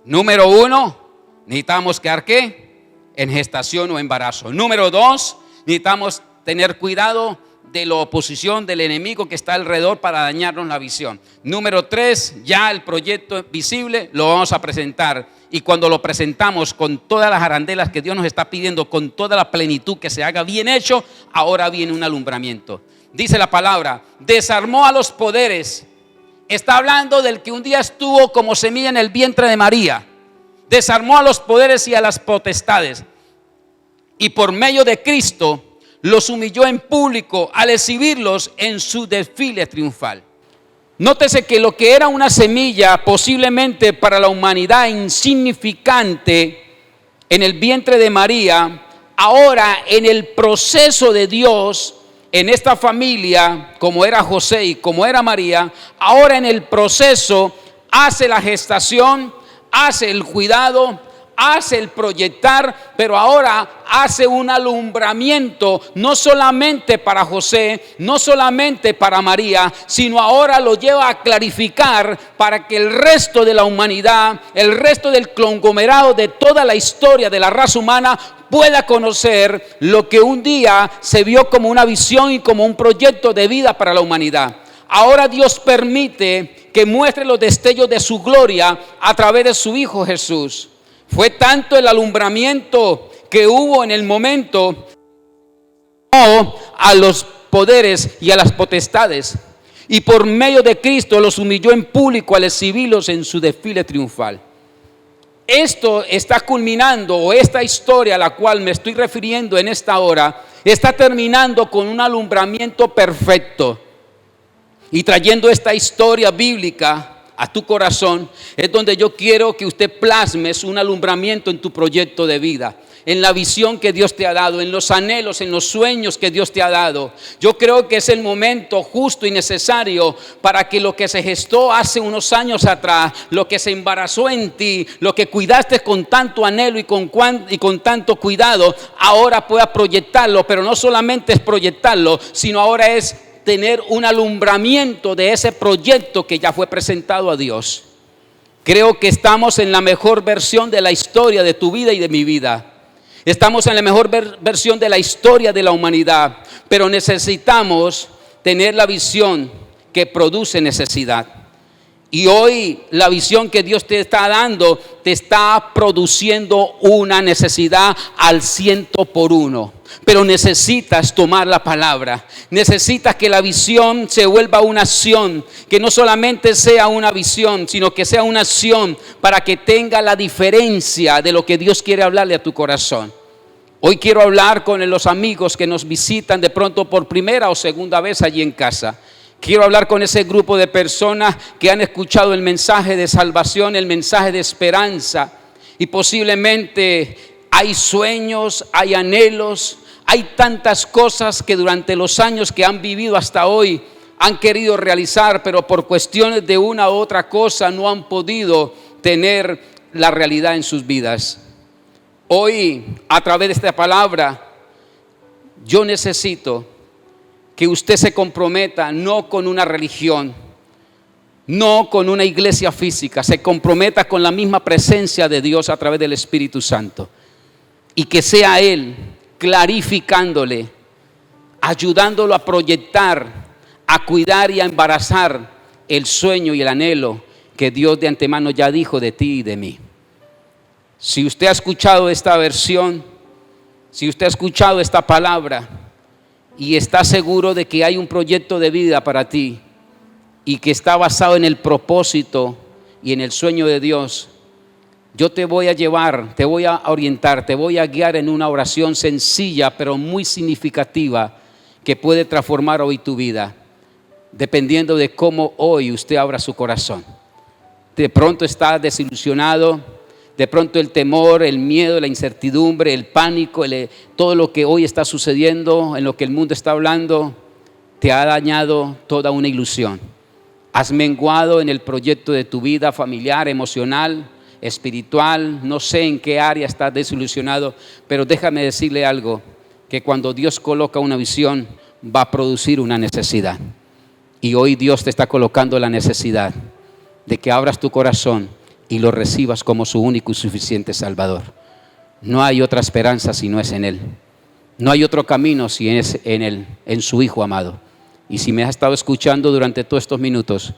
Número 1, necesitamos quedar ¿qué? En gestación o embarazo. Número 2, necesitamos tener cuidado de la oposición del enemigo que está alrededor para dañarnos la visión. Número 3, ya el proyecto visible lo vamos a presentar. Y cuando lo presentamos con todas las arandelas que Dios nos está pidiendo, con toda la plenitud, que se haga bien hecho, ahora viene un alumbramiento. Dice la palabra, desarmó a los poderes. Está hablando del que un día estuvo como semilla en el vientre de María. Desarmó a los poderes y a las potestades. Y por medio de Cristo los humilló en público al exhibirlos en su desfile triunfal. Nótese que lo que era una semilla posiblemente para la humanidad insignificante en el vientre de María, ahora en el proceso de Dios, en esta familia, como era José y como era María, ahora en el proceso hace la gestación, hace el cuidado, hace el proyectar, pero ahora hace un alumbramiento, no solamente para José, no solamente para María, sino ahora lo lleva a clarificar para que el resto de la humanidad, el resto del conglomerado de toda la historia de la raza humana pueda conocer lo que un día se vio como una visión y como un proyecto de vida para la humanidad. Ahora Dios permite que muestre los destellos de su gloria a través de su Hijo Jesús. Fue tanto el alumbramiento que hubo en el momento a los poderes y a las potestades. Y por medio de Cristo los humilló en público al exhibirlos en su desfile triunfal. Esto está culminando, o esta historia a la cual me estoy refiriendo en esta hora, está terminando con un alumbramiento perfecto. Y trayendo esta historia bíblica a tu corazón, es donde yo quiero que usted plasmes un alumbramiento en tu proyecto de vida, en la visión que Dios te ha dado, en los anhelos, en los sueños que Dios te ha dado. Yo creo que es el momento justo y necesario para que lo que se gestó hace unos años atrás, lo que se embarazó en ti, lo que cuidaste con tanto anhelo y con tanto cuidado, ahora puedas proyectarlo. Pero no solamente es proyectarlo, sino ahora es tener un alumbramiento de ese proyecto que ya fue presentado a Dios. Creo que estamos en la mejor versión de la historia de tu vida y de mi vida. Estamos en la mejor versión de la historia de la humanidad, pero necesitamos tener la visión que produce necesidad. Y hoy la visión que Dios te está dando te está produciendo una necesidad al 100%. Pero necesitas tomar la palabra. Necesitas que la visión se vuelva una acción. Que no solamente sea una visión, sino que sea una acción para que tenga la diferencia de lo que Dios quiere hablarle a tu corazón. Hoy quiero hablar con los amigos que nos visitan de pronto por primera o segunda vez allí en casa. Quiero hablar con ese grupo de personas que han escuchado el mensaje de salvación, el mensaje de esperanza. Y posiblemente hay sueños, hay anhelos, hay tantas cosas que durante los años que han vivido hasta hoy han querido realizar, pero por cuestiones de una u otra cosa no han podido tener la realidad en sus vidas. Hoy, a través de esta palabra, yo necesito que usted se comprometa no con una religión, no con una iglesia física, se comprometa con la misma presencia de Dios a través del Espíritu Santo. Y que sea Él clarificándole, ayudándolo a proyectar, a cuidar y a embarazar el sueño y el anhelo que Dios de antemano ya dijo de ti y de mí. Si usted ha escuchado esta versión, si usted ha escuchado esta palabra y está seguro de que hay un proyecto de vida para ti y que está basado en el propósito y en el sueño de Dios, yo te voy a llevar, te voy a orientar, te voy a guiar en una oración sencilla pero muy significativa que puede transformar hoy tu vida, dependiendo de cómo hoy usted abra su corazón. De pronto está desilusionado, De pronto el temor, el miedo, la incertidumbre, el pánico, todo lo que hoy está sucediendo, en lo que el mundo está hablando, te ha dañado toda una ilusión. Has menguado en el proyecto de tu vida familiar, emocional, espiritual. No sé en qué área estás desilusionado, pero déjame decirle algo, que cuando Dios coloca una visión, va a producir una necesidad. Y hoy Dios te está colocando la necesidad de que abras tu corazón y lo recibas como su único y suficiente Salvador. No hay otra esperanza si no es en Él. No hay otro camino si es en Él, en su Hijo amado. Y si me has estado escuchando durante todos estos minutos,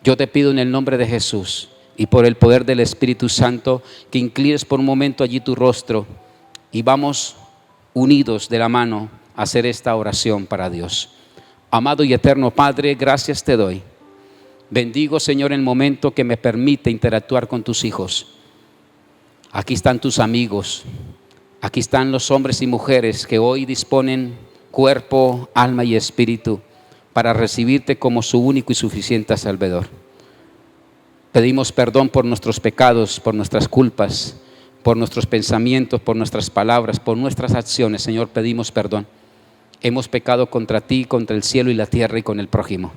yo te pido en el nombre de Jesús y por el poder del Espíritu Santo que inclines por un momento allí tu rostro y vamos unidos de la mano a hacer esta oración para Dios. Amado y eterno Padre, gracias te doy. Bendigo, Señor, el momento que me permite interactuar con tus hijos. Aquí están tus amigos. Aquí están los hombres y mujeres que hoy disponen cuerpo, alma y espíritu para recibirte como su único y suficiente Salvador. Pedimos perdón por nuestros pecados, por nuestras culpas, por nuestros pensamientos, por nuestras palabras, por nuestras acciones. Señor, pedimos perdón. Hemos pecado contra ti, contra el cielo y la tierra y con el prójimo.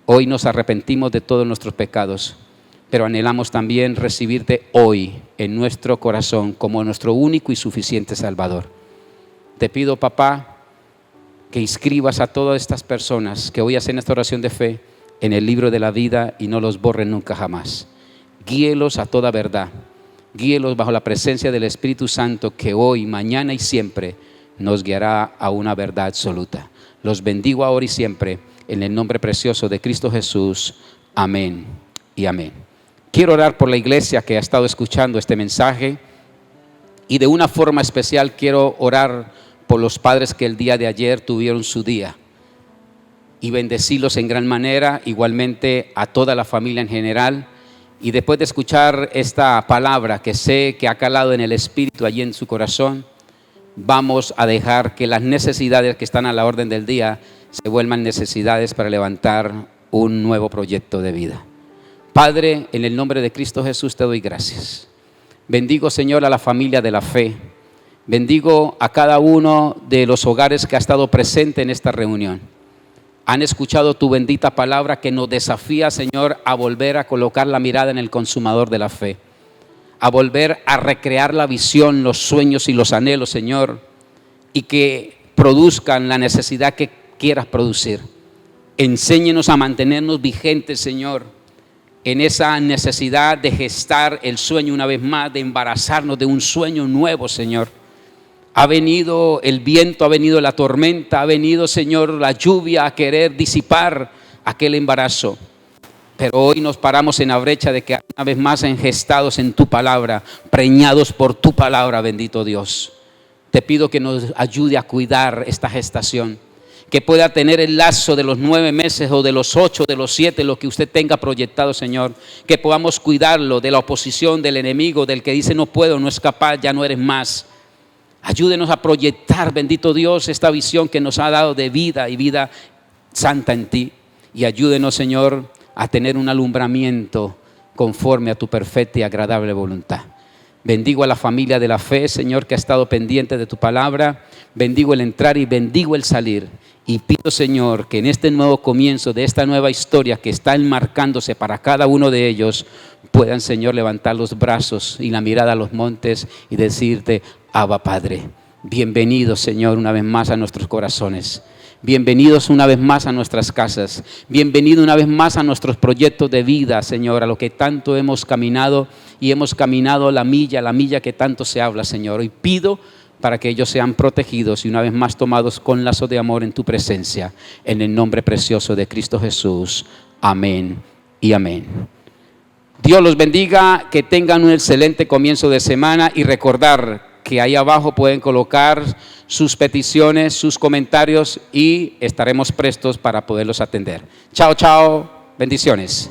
Hoy nos arrepentimos de todos nuestros pecados, pero anhelamos también recibirte hoy en nuestro corazón como nuestro único y suficiente Salvador. Te pido, papá, que inscribas a todas estas personas que hoy hacen esta oración de fe en el libro de la vida y no los borren nunca jamás. Guíelos a toda verdad, guíelos bajo la presencia del Espíritu Santo que hoy, mañana y siempre nos guiará a una verdad absoluta. Los bendigo ahora y siempre en el nombre precioso de Cristo Jesús. Amén y amén. Quiero orar por la iglesia que ha estado escuchando este mensaje y de una forma especial quiero orar por los padres que el día de ayer tuvieron su día y bendecirlos en gran manera, igualmente a toda la familia en general. Y después de escuchar esta palabra que sé que ha calado en el espíritu allí en su corazón, vamos a dejar que las necesidades que están a la orden del día se vuelvan necesidades para levantar un nuevo proyecto de vida. Padre, en el nombre de Cristo Jesús te doy gracias. Bendigo, Señor, a la familia de la fe. Bendigo a cada uno de los hogares que ha estado presente en esta reunión. Han escuchado tu bendita palabra que nos desafía, Señor, a volver a colocar la mirada en el consumador de la fe, a volver a recrear la visión, los sueños y los anhelos, Señor, y que produzcan la necesidad que quieras producir. Enséñenos a mantenernos vigentes, Señor, en esa necesidad de gestar el sueño una vez más, de embarazarnos de un sueño nuevo, Señor. Ha venido el viento, ha venido la tormenta, ha venido, Señor, la lluvia a querer disipar aquel embarazo. Pero hoy nos paramos en la brecha de que una vez más engestados en tu palabra, preñados por tu palabra, bendito Dios. Te pido que nos ayude a cuidar esta gestación, que pueda tener el lazo de los 9 meses o de los 8, de los 7, lo que usted tenga proyectado, Señor. Que podamos cuidarlo de la oposición, del enemigo, del que dice no puedo, no es capaz, ya no eres más. Ayúdenos a proyectar, bendito Dios, esta visión que nos ha dado de vida y vida santa en ti. Y ayúdenos, Señor, a tener un alumbramiento conforme a tu perfecta y agradable voluntad. Bendigo a la familia de la fe, Señor, que ha estado pendiente de tu palabra. Bendigo el entrar y bendigo el salir. Y pido, Señor, que en este nuevo comienzo de esta nueva historia que está enmarcándose para cada uno de ellos, puedan, Señor, levantar los brazos y la mirada a los montes y decirte, Abba Padre. Bienvenidos, Señor, una vez más a nuestros corazones. Bienvenidos una vez más a nuestras casas. Bienvenido una vez más a nuestros proyectos de vida, Señor, a lo que tanto hemos caminado y hemos caminado la milla que tanto se habla, Señor. Hoy pido para que ellos sean protegidos y una vez más tomados con lazo de amor en tu presencia, en el nombre precioso de Cristo Jesús. Amén y amén. Dios los bendiga, que tengan un excelente comienzo de semana y recordar que ahí abajo pueden colocar sus peticiones, sus comentarios y estaremos prestos para poderlos atender. Chao, chao, bendiciones.